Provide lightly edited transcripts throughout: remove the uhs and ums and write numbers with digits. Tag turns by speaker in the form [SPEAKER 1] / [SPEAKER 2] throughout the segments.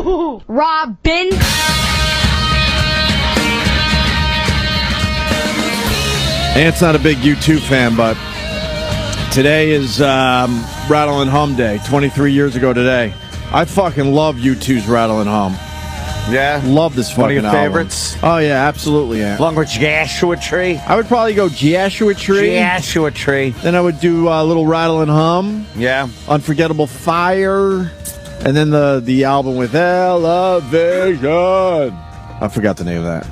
[SPEAKER 1] Robin.
[SPEAKER 2] Ant's not a big U2 fan, but today is Rattle and Hum Day, 23 years ago today. I fucking love U2's Rattle and Hum.
[SPEAKER 3] Yeah?
[SPEAKER 2] Love this fucking
[SPEAKER 3] One of your
[SPEAKER 2] album.
[SPEAKER 3] favorites?
[SPEAKER 2] Oh, yeah, absolutely, yeah.
[SPEAKER 3] Along with Joshua Tree?
[SPEAKER 2] I would probably go Joshua Tree.
[SPEAKER 3] Joshua Tree.
[SPEAKER 2] Then I would do a little Rattle and Hum.
[SPEAKER 3] Yeah.
[SPEAKER 2] Unforgettable Fire. And then the album with Elevation. I forgot the name of that.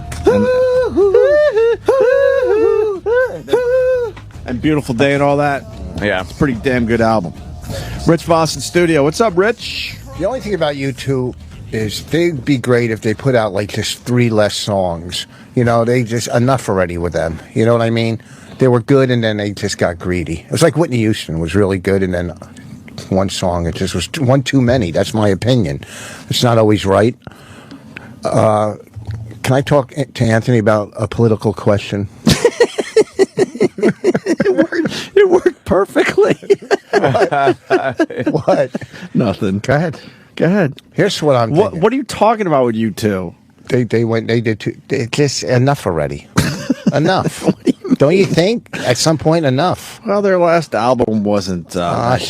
[SPEAKER 2] And Beautiful Day and all that.
[SPEAKER 3] Yeah.
[SPEAKER 2] It's a pretty damn good album. Rich Vos in studio. What's up, Rich?
[SPEAKER 4] The only thing about U2 is they'd be great if they put out like just 3 less songs. You know, they just enough already with them. You know what I mean? They were good and then they just got greedy. It was like Whitney Houston was really good and then one song, it just was one too many. That's my opinion. It's not always right. Can I talk to Anthony about a political question?
[SPEAKER 2] It worked perfectly.
[SPEAKER 4] What?
[SPEAKER 2] Nothing.
[SPEAKER 4] Go ahead.
[SPEAKER 2] Go ahead.
[SPEAKER 4] Here's what I'm thinking.
[SPEAKER 2] What are you talking about with U2?
[SPEAKER 4] They did too. Just enough already. Enough. Don't you think? At some point, enough.
[SPEAKER 2] Well, their last album wasn't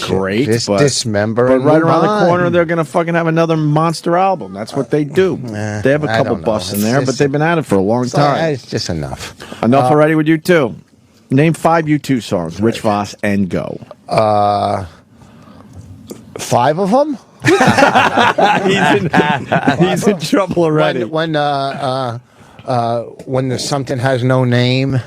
[SPEAKER 2] great.
[SPEAKER 4] Just
[SPEAKER 2] but
[SPEAKER 4] dismember.
[SPEAKER 2] But
[SPEAKER 4] and
[SPEAKER 2] right
[SPEAKER 4] move
[SPEAKER 2] around
[SPEAKER 4] on.
[SPEAKER 2] the corner, they're going to fucking have another monster album. That's what they do. They have a
[SPEAKER 4] I
[SPEAKER 2] couple
[SPEAKER 4] don't know.
[SPEAKER 2] busts in
[SPEAKER 4] It's
[SPEAKER 2] there,
[SPEAKER 4] just-
[SPEAKER 2] but they've been at it for a long time.
[SPEAKER 4] It's just enough.
[SPEAKER 2] Enough already with U2. Name 5 U2 songs. Rich Vos and go.
[SPEAKER 4] 5 of them?
[SPEAKER 2] He's in trouble already.
[SPEAKER 4] When the something has no name.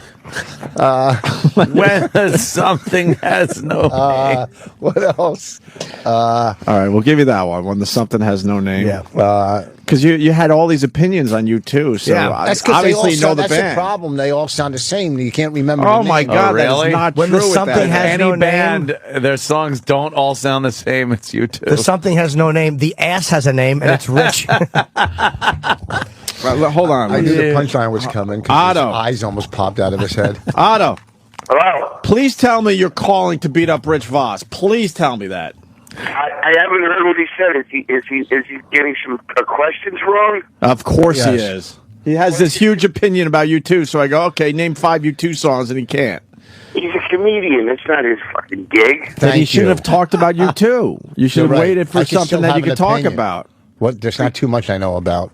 [SPEAKER 3] When something has no name.
[SPEAKER 4] What else?
[SPEAKER 2] All right, we'll give you that one. When the something has no name.
[SPEAKER 4] Yeah.
[SPEAKER 2] Because you had all these opinions on U2, so
[SPEAKER 4] That's because
[SPEAKER 2] obviously you know the
[SPEAKER 4] that's
[SPEAKER 2] band.
[SPEAKER 4] the problem. They all sound the same. You can't remember.
[SPEAKER 2] Oh
[SPEAKER 4] the
[SPEAKER 2] my
[SPEAKER 4] name.
[SPEAKER 2] God,
[SPEAKER 3] Oh,
[SPEAKER 2] that
[SPEAKER 3] really?
[SPEAKER 2] is not
[SPEAKER 5] When
[SPEAKER 2] true.
[SPEAKER 5] the
[SPEAKER 2] with
[SPEAKER 5] something
[SPEAKER 2] that.
[SPEAKER 5] has
[SPEAKER 3] Any
[SPEAKER 5] no
[SPEAKER 3] band,
[SPEAKER 5] name.
[SPEAKER 3] their songs don't all sound the same. It's you too.
[SPEAKER 5] The something has no name. The ass has a name, and it's Rich.
[SPEAKER 2] Right, hold on.
[SPEAKER 4] I knew the punchline was coming. 'Cause
[SPEAKER 2] Otto.
[SPEAKER 4] his eyes almost popped out of his head.
[SPEAKER 2] Otto,
[SPEAKER 6] Hello.
[SPEAKER 2] please tell me you're calling to beat up Rich Vos. Please tell me that.
[SPEAKER 6] I haven't heard what he said. Is he getting some questions wrong?
[SPEAKER 2] Of course he
[SPEAKER 4] Yes.
[SPEAKER 2] is. He has this huge opinion about U2, so I go, okay, name 5 U2 songs, and he can't.
[SPEAKER 6] He's a comedian. That's not his fucking gig.
[SPEAKER 2] Then he
[SPEAKER 4] Thank
[SPEAKER 2] shouldn't
[SPEAKER 4] you.
[SPEAKER 2] have talked about U2. You should have
[SPEAKER 4] You're right.
[SPEAKER 2] waited for
[SPEAKER 4] I can
[SPEAKER 2] something
[SPEAKER 4] still
[SPEAKER 2] that you
[SPEAKER 4] have an
[SPEAKER 2] could talk
[SPEAKER 4] opinion.
[SPEAKER 2] about.
[SPEAKER 4] What? There's not too much I know about.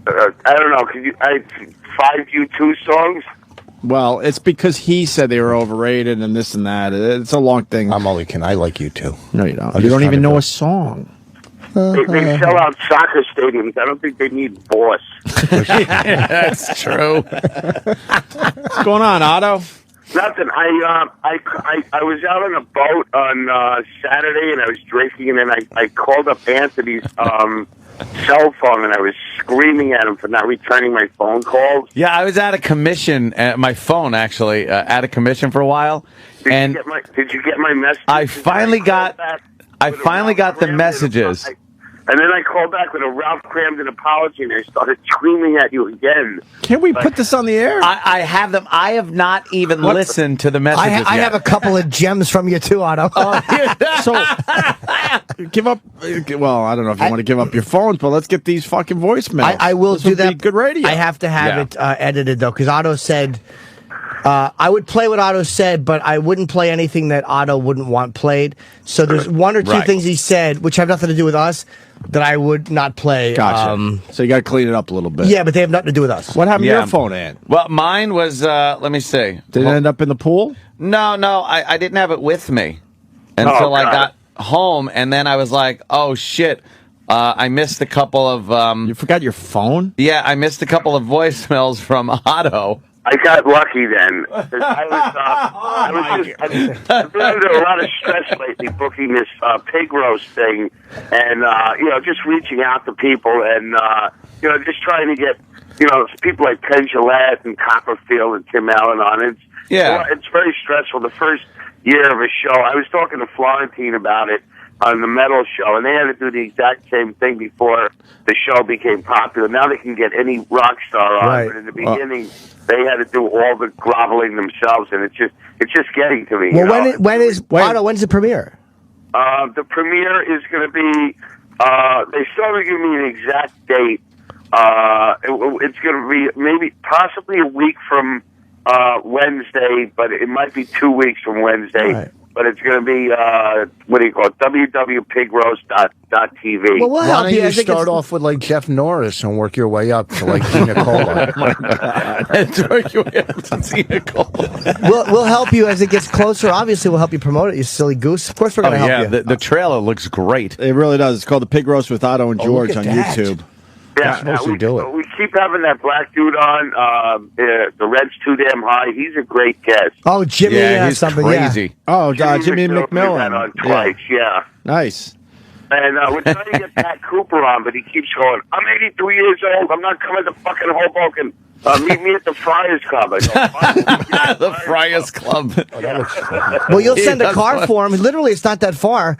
[SPEAKER 6] I don't know. Could you? 5 U2 songs.
[SPEAKER 2] Well, it's because he said they were overrated and this and that. It's a long thing.
[SPEAKER 4] I like you too.
[SPEAKER 2] No, you don't.
[SPEAKER 4] I'm
[SPEAKER 2] You
[SPEAKER 4] just
[SPEAKER 2] don't even
[SPEAKER 4] trying to
[SPEAKER 2] know
[SPEAKER 4] go-
[SPEAKER 2] a song.
[SPEAKER 6] They sell out soccer stadiums. I don't think they need Boss.
[SPEAKER 3] That's true.
[SPEAKER 2] What's going on, Otto?
[SPEAKER 6] Nothing. I was out on a boat on Saturday, and I was drinking, and then I called up Anthony's cell phone, and I was screaming at him for not returning my phone calls.
[SPEAKER 3] Yeah, I was out of commission. My phone actually out of commission for a while, and
[SPEAKER 6] Did you get my message?
[SPEAKER 3] I finally got the messages.
[SPEAKER 6] And then I called back with a Ralph Cramden apology, and I started screaming at you again.
[SPEAKER 2] Can we put this on the air?
[SPEAKER 3] I have them. I have not even listened to the messages
[SPEAKER 5] I
[SPEAKER 3] yet.
[SPEAKER 5] have a couple of gems from you too, Otto.
[SPEAKER 2] So, give up. Well, I don't know if you want to give up your phones, but let's get these fucking voicemails.
[SPEAKER 5] I will
[SPEAKER 2] This
[SPEAKER 5] do
[SPEAKER 2] would be
[SPEAKER 5] that.
[SPEAKER 2] Good radio.
[SPEAKER 5] I have to have
[SPEAKER 3] Yeah.
[SPEAKER 5] it edited though, because Otto said I would play what Otto said, but I wouldn't play anything that Otto wouldn't want played. So there's one or two
[SPEAKER 3] Right.
[SPEAKER 5] things he said, which have nothing to do with us, that I would not play.
[SPEAKER 2] Gotcha. So you got to clean it up a little bit.
[SPEAKER 5] Yeah, but they have nothing to do with us.
[SPEAKER 2] What happened to
[SPEAKER 3] Yeah.
[SPEAKER 2] your phone, Ant?
[SPEAKER 3] Well, mine was. Let me see.
[SPEAKER 2] Did it end up in the pool?
[SPEAKER 3] No, I didn't have it with me until I
[SPEAKER 6] God.
[SPEAKER 3] got home, and then I was like, "Oh shit, I missed a couple of."
[SPEAKER 2] You forgot your phone?
[SPEAKER 3] Yeah, I missed a couple of voicemails from Otto.
[SPEAKER 6] I got lucky then. 'Cause I've been under a lot of stress lately booking this pig roast thing, and just reaching out to people, and just trying to get people like Penn Jillette and Copperfield and Tim Allen on it. It's very stressful. The first year of a show, I was talking to Florentine about it on the metal show, and they had to do the exact same thing before the show became popular. Now they can get any rock star on,
[SPEAKER 5] Right.
[SPEAKER 6] but in the beginning they had to do all the groveling themselves, and it's just getting to me.
[SPEAKER 5] Well, Otto, when's the premiere?
[SPEAKER 6] The premiere is going to be They still haven't given me an exact date. It's going to be possibly a week from Wednesday, but it might be 2 weeks from Wednesday.
[SPEAKER 5] Right.
[SPEAKER 6] But it's going to be, www.pigroast.tv.
[SPEAKER 5] Well, we'll
[SPEAKER 4] Why
[SPEAKER 5] help
[SPEAKER 4] don't
[SPEAKER 5] you.
[SPEAKER 4] you
[SPEAKER 5] I think
[SPEAKER 4] start
[SPEAKER 5] it's-
[SPEAKER 4] off with like Jeff Norris and work your way up to like Gina Cola?
[SPEAKER 5] We'll help you as it gets closer. Obviously, we'll help you promote it, you silly goose. Of course, we're going to help you.
[SPEAKER 3] The trailer looks great.
[SPEAKER 2] It really does. It's called The Pig Roast with Otto and George
[SPEAKER 5] look
[SPEAKER 2] on
[SPEAKER 5] at that.
[SPEAKER 2] YouTube.
[SPEAKER 6] Yeah,
[SPEAKER 4] supposed to do it.
[SPEAKER 6] we keep having that black dude on. The red's too damn high. He's a great guest.
[SPEAKER 5] Oh, Jimmy,
[SPEAKER 3] He's
[SPEAKER 5] something.
[SPEAKER 3] crazy.
[SPEAKER 2] Oh, Jimmy
[SPEAKER 6] McMillan.
[SPEAKER 2] McMillan.
[SPEAKER 6] On twice, yeah.
[SPEAKER 2] Nice.
[SPEAKER 6] And we're trying to get Pat Cooper on, but he keeps going, I'm 83 years old. I'm not coming to fucking Hoboken. Meet me at the Friars Club. I go, "Fine."
[SPEAKER 3] The Friars Club.
[SPEAKER 5] Well, you'll send a car for him. Literally, it's not that far.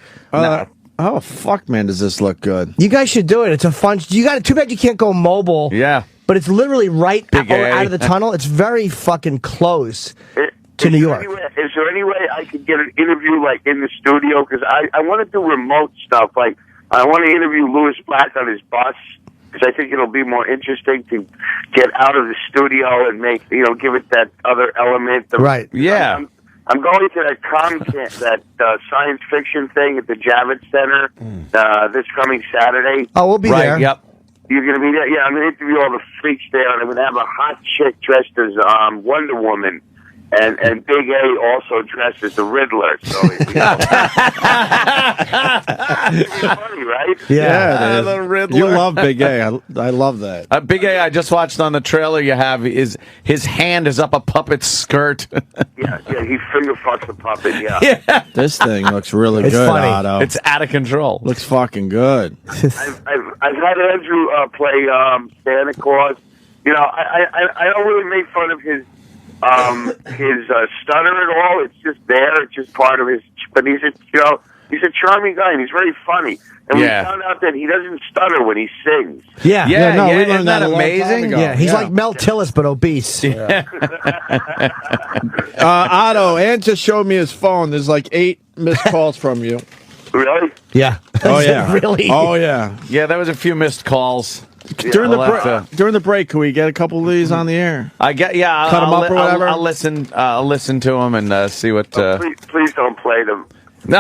[SPEAKER 2] Oh, fuck, man, does this look good?
[SPEAKER 5] You guys should do it. It's a fun. You got too bad you can't go mobile.
[SPEAKER 3] Yeah.
[SPEAKER 5] But it's literally right
[SPEAKER 3] Big A.
[SPEAKER 5] out of the tunnel. It's very fucking close to New York.
[SPEAKER 6] Is there any way I could get an interview like in the studio? Because I want to do remote stuff. Like I want to interview Louis Black on his bus because I think it'll be more interesting to get out of the studio and make give it that other element.
[SPEAKER 5] Right.
[SPEAKER 3] Yeah.
[SPEAKER 6] I'm going to that that science fiction thing at the Javits Center this coming Saturday.
[SPEAKER 5] Oh, we'll be there.
[SPEAKER 3] Yep.
[SPEAKER 6] You're going to be there? Yeah, I'm going to interview all the freaks there, and I'm going to have a hot chick dressed as Wonder Woman. And Big A also dressed as the Riddler. So, it's funny, right?
[SPEAKER 2] Yeah, it is.
[SPEAKER 3] the Riddler.
[SPEAKER 2] You love Big A. I love that.
[SPEAKER 3] Big A, I just watched on the trailer you have, his hand is up a puppet's skirt.
[SPEAKER 6] Yeah, he finger fucks the puppet, yeah.
[SPEAKER 2] This thing looks really
[SPEAKER 5] It's
[SPEAKER 2] good,
[SPEAKER 5] funny.
[SPEAKER 2] Otto.
[SPEAKER 3] It's out of control.
[SPEAKER 2] Looks fucking good.
[SPEAKER 6] I've had Andrew play Santa Claus. I don't really make fun of his stutter at all. It's just there. It's just part of his. But he's a charming guy and he's very funny. And we found out that he doesn't stutter when he sings.
[SPEAKER 5] Yeah.
[SPEAKER 2] we
[SPEAKER 3] Yeah,
[SPEAKER 2] learned
[SPEAKER 3] isn't that
[SPEAKER 2] a long time
[SPEAKER 3] amazing?
[SPEAKER 2] ago.
[SPEAKER 5] Yeah, he's like Mel Tillis, but obese.
[SPEAKER 2] Otto, Ant just showed me his phone. There's like 8 missed calls from you.
[SPEAKER 6] Really?
[SPEAKER 5] Yeah.
[SPEAKER 2] Oh yeah.
[SPEAKER 5] Really?
[SPEAKER 2] Oh yeah.
[SPEAKER 3] Yeah, there was a few missed calls.
[SPEAKER 2] During
[SPEAKER 3] I'll have to-
[SPEAKER 2] the break, can we get a couple of these on the air?
[SPEAKER 3] I get I'll,
[SPEAKER 2] Cut 'em up or whatever?
[SPEAKER 3] I'll listen to them and see what.
[SPEAKER 6] Please don't play them.
[SPEAKER 3] Come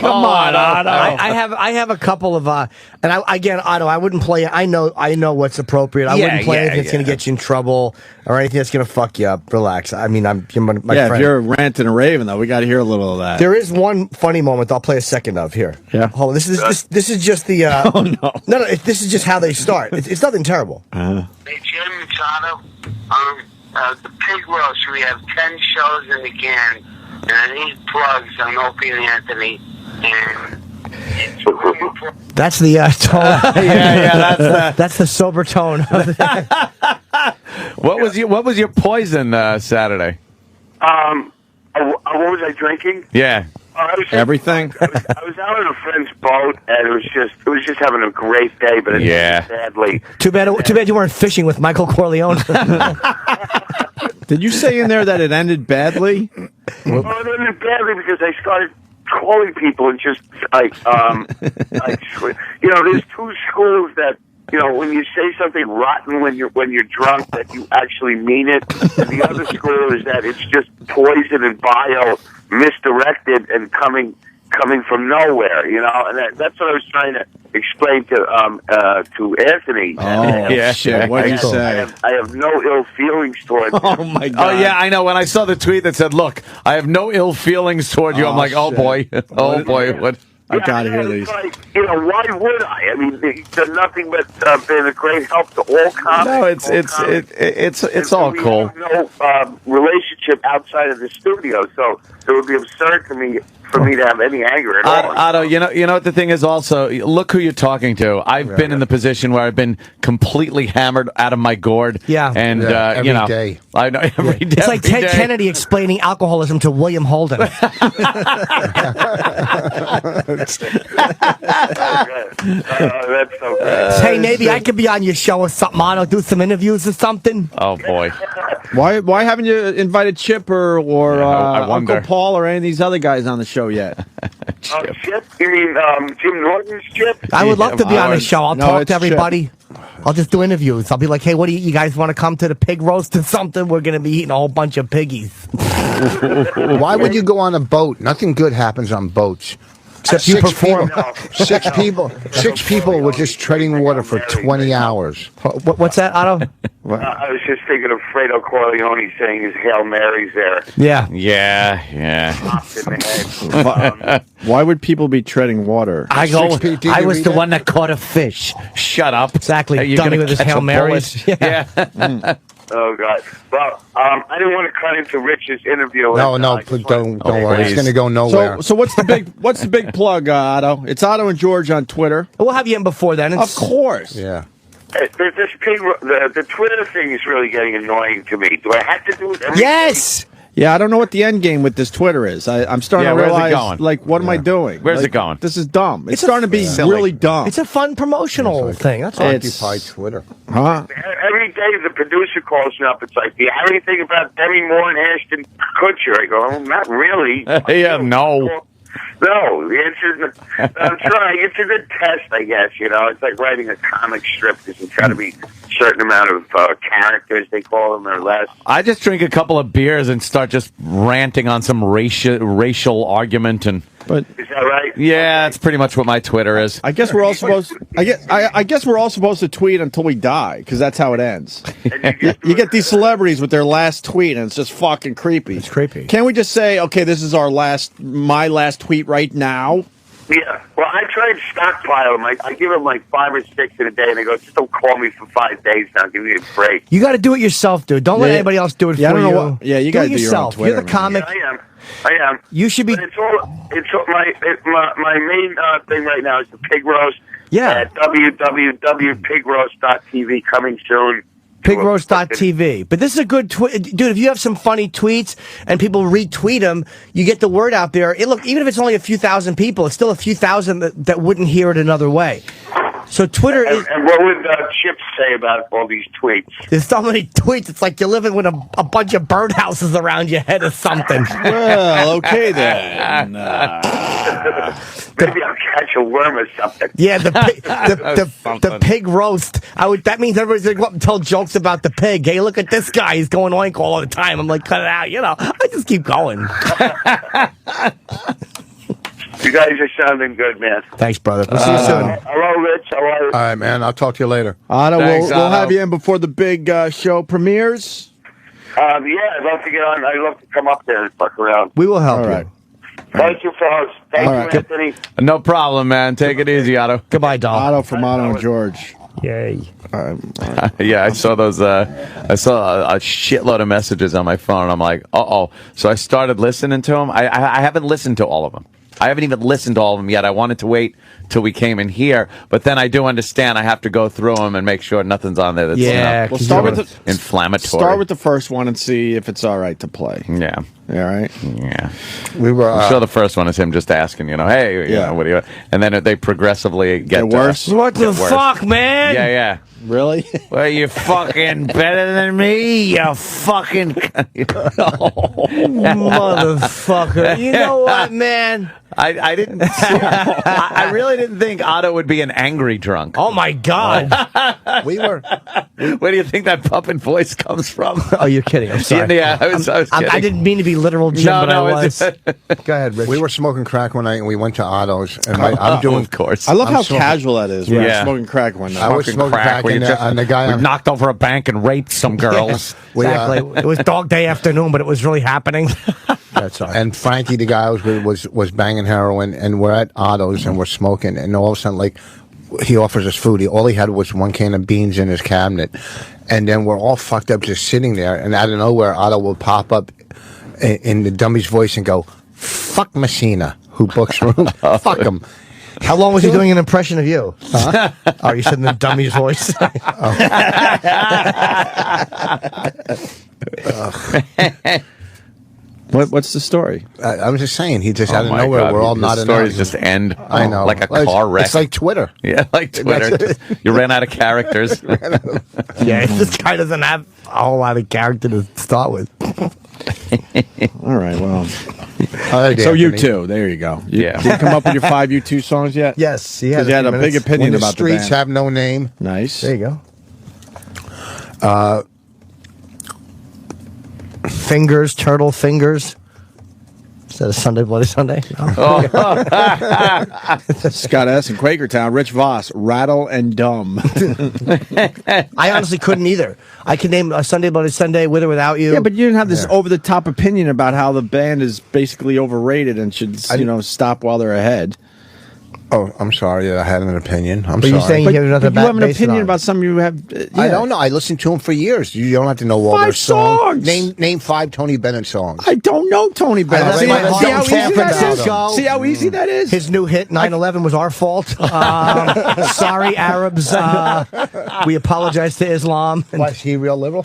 [SPEAKER 3] on, Otto.
[SPEAKER 5] I have a couple of and Otto, I wouldn't play. I know what's appropriate. I wouldn't play anything that's going to get you in trouble or anything that's going to fuck you up. Relax. I mean, you're my friend.
[SPEAKER 2] If you're ranting and raving, though, we got to hear a little of that.
[SPEAKER 5] There is one funny moment I'll play a second of here.
[SPEAKER 2] Yeah.
[SPEAKER 5] Hold on. This is just the.
[SPEAKER 2] Oh no.
[SPEAKER 5] No. This is just how they start. It's nothing terrible.
[SPEAKER 6] Hey, Jim, it's Otto. The Pig Roast, we have 10 shows in the can, and I need plugs on Opie and Anthony. And it's really important.
[SPEAKER 5] That's the tone. That's the sober tone.
[SPEAKER 3] What was your poison Saturday?
[SPEAKER 6] What was I drinking?
[SPEAKER 3] Yeah.
[SPEAKER 2] Everything.
[SPEAKER 6] I was out on a friend's boat, and it was just having a great day, but it ended badly.
[SPEAKER 5] Too bad you weren't fishing with Michael Corleone.
[SPEAKER 2] Did you say in there that it ended badly?
[SPEAKER 6] Well, it ended badly because I started calling people and just there's two schools that. When you say something rotten when you're drunk, that you actually mean it. And the other school is that it's just poison and bile, misdirected and coming from nowhere. And that's what I was trying to explain to Anthony.
[SPEAKER 2] Oh shit! What did you say?
[SPEAKER 6] I have no ill feelings towards him.
[SPEAKER 2] Oh my god!
[SPEAKER 3] Oh yeah, I know. When I saw the tweet that said, "Look, I have no ill feelings toward you," I'm like, "Oh boy, oh boy, what?"
[SPEAKER 2] I gotta hear these.
[SPEAKER 6] Like, why would I? I mean, they're nothing but been a great help to all comics.
[SPEAKER 3] No, it's all cool.
[SPEAKER 6] We have no relationship outside of the studio, so it would be absurd for me to have any anger at all.
[SPEAKER 3] Otto, you know what the thing is also, look who you're talking to. I've been in the position where I've been completely hammered out of my gourd.
[SPEAKER 5] Yeah.
[SPEAKER 3] And,
[SPEAKER 4] every day.
[SPEAKER 3] I know, every day.
[SPEAKER 5] It's like
[SPEAKER 3] every
[SPEAKER 5] Ted
[SPEAKER 3] day.
[SPEAKER 5] Kennedy explaining alcoholism to William Holden.
[SPEAKER 6] That's so good.
[SPEAKER 5] Hey, maybe I could be on your show or something. Otto, do some interviews or something.
[SPEAKER 3] Oh, boy.
[SPEAKER 2] Why haven't you invited Chip or
[SPEAKER 3] I wonder.
[SPEAKER 2] Uncle Paul or any of these other guys on the show yet?
[SPEAKER 6] Chip? You mean Jim Norton's Chip?
[SPEAKER 5] I would love to be on the show. I'll talk
[SPEAKER 2] it's
[SPEAKER 5] to everybody. I'll just do interviews. I'll be like, hey, what do you guys want to come to the pig roast or something? We're going to be eating a whole bunch of piggies.
[SPEAKER 4] Why would you go on a boat? Nothing good happens on boats.
[SPEAKER 5] Except you perform.
[SPEAKER 4] Six people were just treading water for 20 hours.
[SPEAKER 5] What's that, Otto?
[SPEAKER 6] I was just thinking of Fredo Corleone saying his Hail Marys there.
[SPEAKER 5] Yeah.
[SPEAKER 3] Yeah.
[SPEAKER 6] Popped in the head.
[SPEAKER 2] Why would people be treading water?
[SPEAKER 5] I was the one that caught a fish.
[SPEAKER 3] Shut up.
[SPEAKER 5] Exactly.
[SPEAKER 3] You're
[SPEAKER 5] Dummy
[SPEAKER 3] gonna
[SPEAKER 5] with his
[SPEAKER 3] catch
[SPEAKER 5] Hail
[SPEAKER 3] a
[SPEAKER 5] Marys.
[SPEAKER 3] bullet? Yeah.
[SPEAKER 6] Oh, God. Well, I didn't want to cut into Rich's interview.
[SPEAKER 4] No,
[SPEAKER 6] I
[SPEAKER 4] please
[SPEAKER 6] just
[SPEAKER 4] don't
[SPEAKER 6] wanted-
[SPEAKER 4] worry. It's
[SPEAKER 3] please.
[SPEAKER 4] going to go nowhere.
[SPEAKER 2] So what's the big plug, Otto? It's Otto and George on Twitter.
[SPEAKER 5] We'll have you in before then.
[SPEAKER 2] Of course.
[SPEAKER 4] Yeah.
[SPEAKER 6] Hey, this the Twitter thing is really getting annoying to me. Do I have to do it every
[SPEAKER 5] Yes.
[SPEAKER 2] Yeah, I don't know what the end game with this Twitter is. I'm starting
[SPEAKER 3] Yeah,
[SPEAKER 2] to
[SPEAKER 3] where's it
[SPEAKER 2] realize,
[SPEAKER 3] going?
[SPEAKER 2] like, what am I doing?
[SPEAKER 3] Where's
[SPEAKER 2] Like,
[SPEAKER 3] it going?
[SPEAKER 2] This is dumb. It's
[SPEAKER 5] a-
[SPEAKER 2] starting to be
[SPEAKER 3] Silly.
[SPEAKER 2] really dumb.
[SPEAKER 5] It's a fun promotional thing. That's all.
[SPEAKER 2] It's-
[SPEAKER 4] Occupy Twitter.
[SPEAKER 2] Huh?
[SPEAKER 6] Every day the producer calls me up. It's like, do you have anything about Demi Moore and Ashton Kutcher? I go, oh, not really.
[SPEAKER 3] Yeah, no.
[SPEAKER 6] No, the answer is I'm trying. It's a good test, I guess. You know, it's like writing a comic strip because it's got to be a certain amount of characters, they call them, or less.
[SPEAKER 3] I just drink a couple of beers and start just ranting on some racial argument, and
[SPEAKER 2] But
[SPEAKER 6] Is that right?
[SPEAKER 3] yeah, that's pretty much what my Twitter is.
[SPEAKER 2] I guess we're all supposed. I guess we're all supposed to tweet until we die because that's how it ends. You get these celebrities with their last tweet, and it's just fucking creepy.
[SPEAKER 5] It's creepy.
[SPEAKER 2] Can't we just say, okay, this is my last tweet right now?
[SPEAKER 6] Yeah. Well, I try and stockpile them. I give them like 5 or 6 in a day, and I go, just don't call me for 5 days now. Give me a break.
[SPEAKER 5] You got to do it yourself, dude. Don't let
[SPEAKER 2] Yeah.
[SPEAKER 5] anybody else do it
[SPEAKER 2] Yeah, I
[SPEAKER 5] for
[SPEAKER 2] don't
[SPEAKER 5] you.
[SPEAKER 2] know what- yeah, you
[SPEAKER 5] do
[SPEAKER 2] gotta
[SPEAKER 5] it
[SPEAKER 2] do your own
[SPEAKER 5] yourself.
[SPEAKER 2] Twitter,
[SPEAKER 5] You're the
[SPEAKER 2] man.
[SPEAKER 5] comic.
[SPEAKER 6] I am.
[SPEAKER 5] You should be.
[SPEAKER 6] But it's all my main thing right now is the pig roast.
[SPEAKER 5] Yeah.
[SPEAKER 6] At www.pigroast.tv, coming soon.
[SPEAKER 5] Pigroast.tv. But this is a good dude. If you have some funny tweets and people retweet them, you get the word out there. Look, even if it's only a few thousand people, it's still a few thousand that wouldn't hear it another way. So Twitter is.
[SPEAKER 6] And what would Chip say about all these tweets?
[SPEAKER 5] There's so many tweets. It's like you're living with a bunch of birdhouses around your head or something.
[SPEAKER 2] Well, okay then.
[SPEAKER 6] Maybe I'll catch a worm or something.
[SPEAKER 5] Yeah, the pig roast. That means everybody's gonna go up and tell jokes about the pig. Hey, look at this guy. He's going oink all the time. I'm like, cut it out. You know, I just keep going.
[SPEAKER 6] You guys are sounding good, man.
[SPEAKER 5] Thanks, brother. We'll see you soon.
[SPEAKER 6] Hello, Rich. How are you?
[SPEAKER 4] All right, man. I'll talk to you later.
[SPEAKER 2] Otto,
[SPEAKER 3] Thanks,
[SPEAKER 2] we'll
[SPEAKER 3] Otto.
[SPEAKER 2] have you in before the big show premieres.
[SPEAKER 6] Yeah, I'd love to get on. I'd love to come up there and fuck around.
[SPEAKER 5] We will help
[SPEAKER 2] All
[SPEAKER 5] you.
[SPEAKER 2] right.
[SPEAKER 6] Thank you, fellas. Thank
[SPEAKER 2] All
[SPEAKER 6] you,
[SPEAKER 2] right.
[SPEAKER 6] Anthony.
[SPEAKER 3] No problem, man. Take it easy, Otto.
[SPEAKER 5] Goodbye, doll.
[SPEAKER 2] Otto from Otto and George.
[SPEAKER 5] Yay.
[SPEAKER 3] Yeah, I saw those. I saw a shitload of messages on my phone, and I'm like, uh-oh. So I started listening to them. I haven't listened to all of them. I haven't even listened to all of them yet. I wanted to wait till we came in here, but then I do understand I have to go through them and make sure nothing's on there that's
[SPEAKER 5] Yeah,
[SPEAKER 2] We'll start with the
[SPEAKER 3] inflammatory.
[SPEAKER 2] Start with the first one and see if it's all right to play.
[SPEAKER 3] Yeah.
[SPEAKER 2] All right.
[SPEAKER 3] Yeah.
[SPEAKER 4] We were.
[SPEAKER 3] I'm sure the first one is him just asking, hey,
[SPEAKER 2] Yeah.
[SPEAKER 3] what do you? And then they progressively get
[SPEAKER 2] worse?
[SPEAKER 5] What the
[SPEAKER 3] get worse.
[SPEAKER 5] fuck, man?
[SPEAKER 3] Yeah.
[SPEAKER 2] Really?
[SPEAKER 3] Well, you fucking better than me, you fucking.
[SPEAKER 5] Motherfucker. You know what, man?
[SPEAKER 3] I didn't. I really didn't think Otto would be an angry drunk.
[SPEAKER 5] Oh, my God.
[SPEAKER 4] we were.
[SPEAKER 3] Where do you think that puppet voice comes from?
[SPEAKER 5] Oh, you're kidding. I'm sorry.
[SPEAKER 3] Yeah, I was kidding.
[SPEAKER 5] I didn't mean to be literal, Jim, but I was. Go ahead, Rich.
[SPEAKER 4] We were smoking crack one night, and we went to Otto's, and I'm doing.
[SPEAKER 3] Of course.
[SPEAKER 2] I love how
[SPEAKER 4] smoking-
[SPEAKER 2] casual that is. When
[SPEAKER 3] Yeah.
[SPEAKER 2] you're smoking crack one night.
[SPEAKER 4] I was
[SPEAKER 3] Fucking
[SPEAKER 4] smoking crack,
[SPEAKER 3] where you
[SPEAKER 4] and the guy.
[SPEAKER 3] we knocked over a bank and raped some girls.
[SPEAKER 5] Exactly. It was dog day afternoon, but it was really happening.
[SPEAKER 4] That's all. And Frankie, the guy I was with, was banging heroin, and we're at Otto's and we're smoking, and all of a sudden, like, he offers us food. All he had was one can of beans in his cabinet, and then we're all fucked up, just sitting there, and out of nowhere, Otto will pop up in the dummy's voice and go, "Fuck Messina, who books room. Fuck him."
[SPEAKER 5] How long was he doing an impression of you? Huh? Oh, you said in the dummy's voice.
[SPEAKER 2] What's the story?
[SPEAKER 4] I'm just saying, he just out of
[SPEAKER 3] my
[SPEAKER 4] nowhere,
[SPEAKER 3] God.
[SPEAKER 4] we're all
[SPEAKER 3] The
[SPEAKER 4] not
[SPEAKER 3] stories just end
[SPEAKER 4] I know.
[SPEAKER 3] like a car wreck.
[SPEAKER 4] It's like Twitter.
[SPEAKER 3] Yeah, like Twitter. You ran out of characters.
[SPEAKER 5] Yeah, this guy doesn't have a whole lot of character to start with.
[SPEAKER 2] All right, well.
[SPEAKER 4] All right,
[SPEAKER 2] So
[SPEAKER 4] Anthony.
[SPEAKER 2] you two, there you go. Did you come up with your 5 U2 songs yet?
[SPEAKER 5] Yes, he
[SPEAKER 2] Because you had a big opinion
[SPEAKER 4] When the
[SPEAKER 2] about
[SPEAKER 4] streets
[SPEAKER 2] the band.
[SPEAKER 4] have no name.
[SPEAKER 2] Nice.
[SPEAKER 5] There you go. Fingers, turtle fingers. Is that a Sunday Bloody Sunday? No.
[SPEAKER 2] Scott S. in Quakertown. Rich Vos, Rattle and Dumb.
[SPEAKER 5] I honestly couldn't either. I could name a Sunday Bloody Sunday with or without you.
[SPEAKER 2] Yeah, but you didn't have this over-the-top opinion about how the band is basically overrated and should, stop while they're ahead.
[SPEAKER 4] Oh, I'm sorry. I had an opinion. I'm
[SPEAKER 5] But
[SPEAKER 4] sorry.
[SPEAKER 5] you're saying
[SPEAKER 2] But,
[SPEAKER 5] you have another
[SPEAKER 2] but you have an
[SPEAKER 5] based it
[SPEAKER 2] opinion
[SPEAKER 5] on.
[SPEAKER 2] about something you have.
[SPEAKER 4] I don't know. I listened to them for years. You don't have to know all
[SPEAKER 2] 5
[SPEAKER 4] their songs.
[SPEAKER 2] songs.
[SPEAKER 4] Name 5 Tony Bennett songs.
[SPEAKER 2] I don't know Tony Bennett.
[SPEAKER 4] I
[SPEAKER 2] See,
[SPEAKER 4] let my
[SPEAKER 2] see how
[SPEAKER 4] heart
[SPEAKER 2] easy
[SPEAKER 4] tap
[SPEAKER 2] that
[SPEAKER 4] about
[SPEAKER 2] is?
[SPEAKER 4] him.
[SPEAKER 2] See how easy that is?
[SPEAKER 5] His new hit, 9/11, was our fault. Sorry, Arabs. We apologize to Islam.
[SPEAKER 4] Was he real liberal?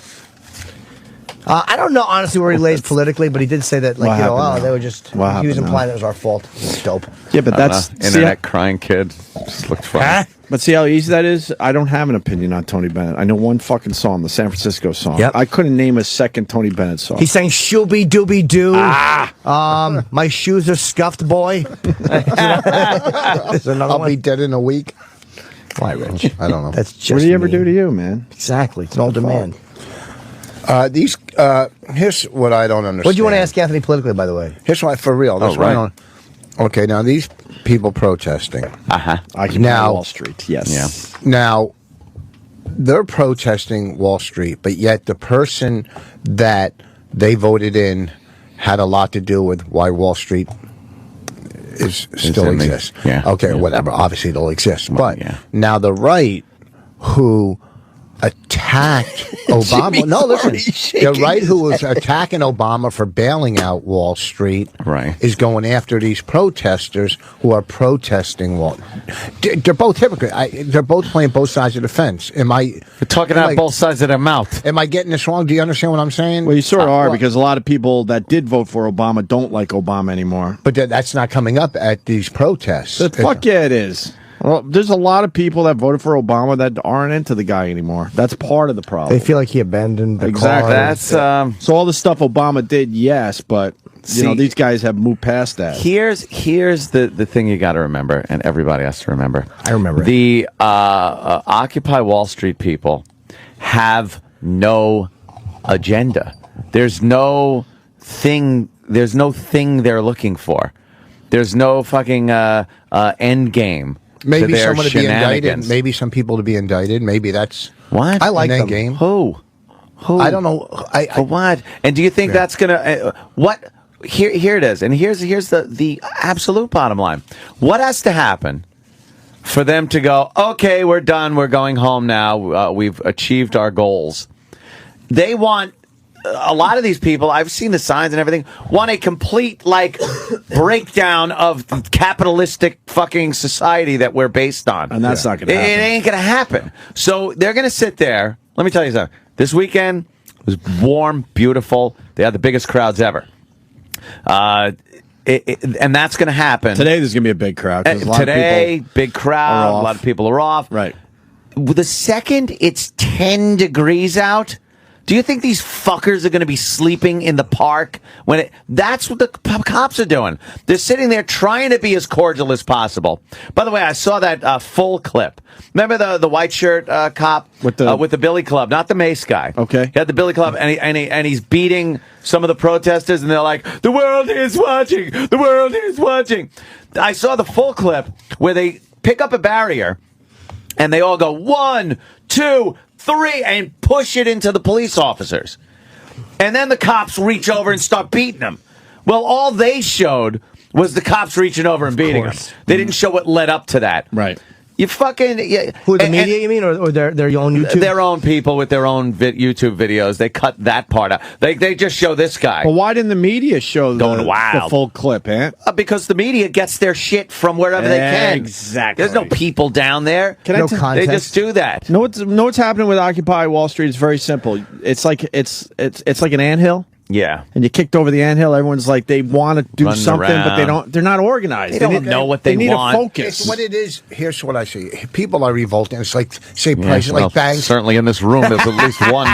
[SPEAKER 5] I don't know, honestly, where he lays politically, but he did say that,
[SPEAKER 2] What
[SPEAKER 5] like,
[SPEAKER 2] happened now?
[SPEAKER 5] they were just,
[SPEAKER 2] What
[SPEAKER 5] he was
[SPEAKER 2] happened now?
[SPEAKER 5] implying it was our fault. Dope.
[SPEAKER 2] Yeah, but that's
[SPEAKER 3] Internet crying kid. Just looked funny.
[SPEAKER 5] Huh?
[SPEAKER 2] But see how easy that is? I don't have an opinion on Tony Bennett. I know one fucking song, the San Francisco song.
[SPEAKER 5] Yep.
[SPEAKER 2] I couldn't name a second Tony Bennett song.
[SPEAKER 5] He sang Shooby Dooby Doo. My shoes are scuffed, boy. There's another
[SPEAKER 4] I'll
[SPEAKER 5] one.
[SPEAKER 4] be dead in a week.
[SPEAKER 5] Why, Rich?
[SPEAKER 4] I don't know.
[SPEAKER 5] That's just
[SPEAKER 2] what did he ever
[SPEAKER 5] mean.
[SPEAKER 2] do to you, man?
[SPEAKER 5] Exactly. It's an older man.
[SPEAKER 4] Here's what I don't understand.
[SPEAKER 5] What do you want to ask Anthony politically, by the way?
[SPEAKER 4] Here's why, for real. That's
[SPEAKER 3] right.
[SPEAKER 4] why I don't. Okay, now these people protesting.
[SPEAKER 2] Occupy
[SPEAKER 4] Now-
[SPEAKER 2] Wall Street. Yes.
[SPEAKER 4] Now, they're protesting Wall Street, but yet the person that they voted in had a lot to do with why Wall Street still
[SPEAKER 3] in the-
[SPEAKER 4] exists.
[SPEAKER 3] yeah.
[SPEAKER 4] Okay,
[SPEAKER 3] Yeah.
[SPEAKER 4] whatever. Obviously, they'll exist. But
[SPEAKER 3] yeah.
[SPEAKER 4] now the right, who attacked Obama. No, listen. The right who was attacking Obama for bailing out Wall Street
[SPEAKER 3] Right.
[SPEAKER 4] is going after these protesters who are protesting Wall. They're both hypocrites. They're both playing both sides of the fence.
[SPEAKER 3] You're talking out both sides of their mouth.
[SPEAKER 4] Am I getting this wrong? Do you understand what I'm saying?
[SPEAKER 2] Well, you sort of are,
[SPEAKER 4] well,
[SPEAKER 2] because a lot of people that did vote for Obama don't like Obama anymore.
[SPEAKER 4] But that's not coming up at these protests.
[SPEAKER 2] But fuck yeah, it is. Well, there's a lot of people that voted for Obama that aren't into the guy anymore. That's part of the problem.
[SPEAKER 5] They feel like he abandoned the
[SPEAKER 2] Exactly.
[SPEAKER 5] cause.
[SPEAKER 3] That's
[SPEAKER 2] So all the stuff Obama did, yes, but
[SPEAKER 3] See-
[SPEAKER 2] these guys have moved past that.
[SPEAKER 3] Here's the thing you got to remember, and everybody has to remember.
[SPEAKER 5] I remember it.
[SPEAKER 3] The Occupy Wall Street people have no agenda. There's no thing they're looking for. There's no fucking end game.
[SPEAKER 4] Maybe
[SPEAKER 3] to their
[SPEAKER 4] someone to be indicted.
[SPEAKER 3] shenanigans.
[SPEAKER 4] Maybe some people to be indicted. Maybe that's
[SPEAKER 3] What?
[SPEAKER 5] I like
[SPEAKER 4] an end
[SPEAKER 5] them.
[SPEAKER 4] game.
[SPEAKER 3] Who?
[SPEAKER 4] I don't know.
[SPEAKER 3] For what? And do you think that's gonna what? Here it is. And here's the absolute bottom line. What has to happen for them to go? Okay, we're done. We're going home now. We've achieved our goals. They want. A lot of these people, I've seen the signs and everything, want a complete, breakdown of the capitalistic fucking society that we're based on.
[SPEAKER 2] And that's not going to
[SPEAKER 3] It
[SPEAKER 2] happen.
[SPEAKER 3] ain't going to happen. So they're going to sit there. Let me tell you something. This weekend was warm, beautiful. They had the biggest crowds ever. And that's going to happen.
[SPEAKER 2] Today there's going to be a big crowd. 'cause a lot of
[SPEAKER 3] Today,
[SPEAKER 2] people
[SPEAKER 3] big crowd.
[SPEAKER 2] are
[SPEAKER 3] A
[SPEAKER 2] off.
[SPEAKER 3] lot of people are off.
[SPEAKER 2] Right.
[SPEAKER 3] The second it's 10 degrees out, do you think these fuckers are going to be sleeping in the park? That's what the cops are doing. They're sitting there trying to be as cordial as possible. By the way, I saw that full clip. Remember the white shirt cop
[SPEAKER 2] With the
[SPEAKER 3] Billy Club, not the Mace guy.
[SPEAKER 2] Okay.
[SPEAKER 3] He had the Billy Club, and he's beating some of the protesters, and they're like, "The world is watching. The world is watching." I saw the full clip where they pick up a barrier. And they all go 1, 2, 3, and push it into the police officers. And then the cops reach over and start beating them. Well, all they showed was the cops reaching over and beating them. They didn't show what led up to that.
[SPEAKER 2] Right.
[SPEAKER 3] You fucking...
[SPEAKER 5] Who, the media, you mean, or their own YouTube?
[SPEAKER 3] Their own people with their own YouTube videos. They cut that part out. They just show this guy.
[SPEAKER 2] Well, why didn't the media show
[SPEAKER 3] Going
[SPEAKER 2] the
[SPEAKER 3] wild.
[SPEAKER 2] full clip, Ant?
[SPEAKER 3] Because the media gets their shit from wherever they can.
[SPEAKER 2] Exactly.
[SPEAKER 3] There's no people down there.
[SPEAKER 2] Can
[SPEAKER 5] No
[SPEAKER 2] I t-
[SPEAKER 3] They
[SPEAKER 5] context.
[SPEAKER 3] just do that.
[SPEAKER 2] know what's happening with Occupy Wall Street is very simple. It's like it's like an anthill.
[SPEAKER 3] Yeah.
[SPEAKER 2] And you kicked over the anthill. Everyone's like they want to do
[SPEAKER 3] Running
[SPEAKER 2] something, but
[SPEAKER 3] around.
[SPEAKER 2] they're not organized.
[SPEAKER 3] They don't know what they
[SPEAKER 2] need
[SPEAKER 3] want.
[SPEAKER 2] a focus.
[SPEAKER 4] It's what it is. Here's what I see. People are revolting. It's like, say,
[SPEAKER 3] Yeah,
[SPEAKER 4] prices
[SPEAKER 3] well,
[SPEAKER 4] like banks.
[SPEAKER 3] certainly in this room, there's at least one.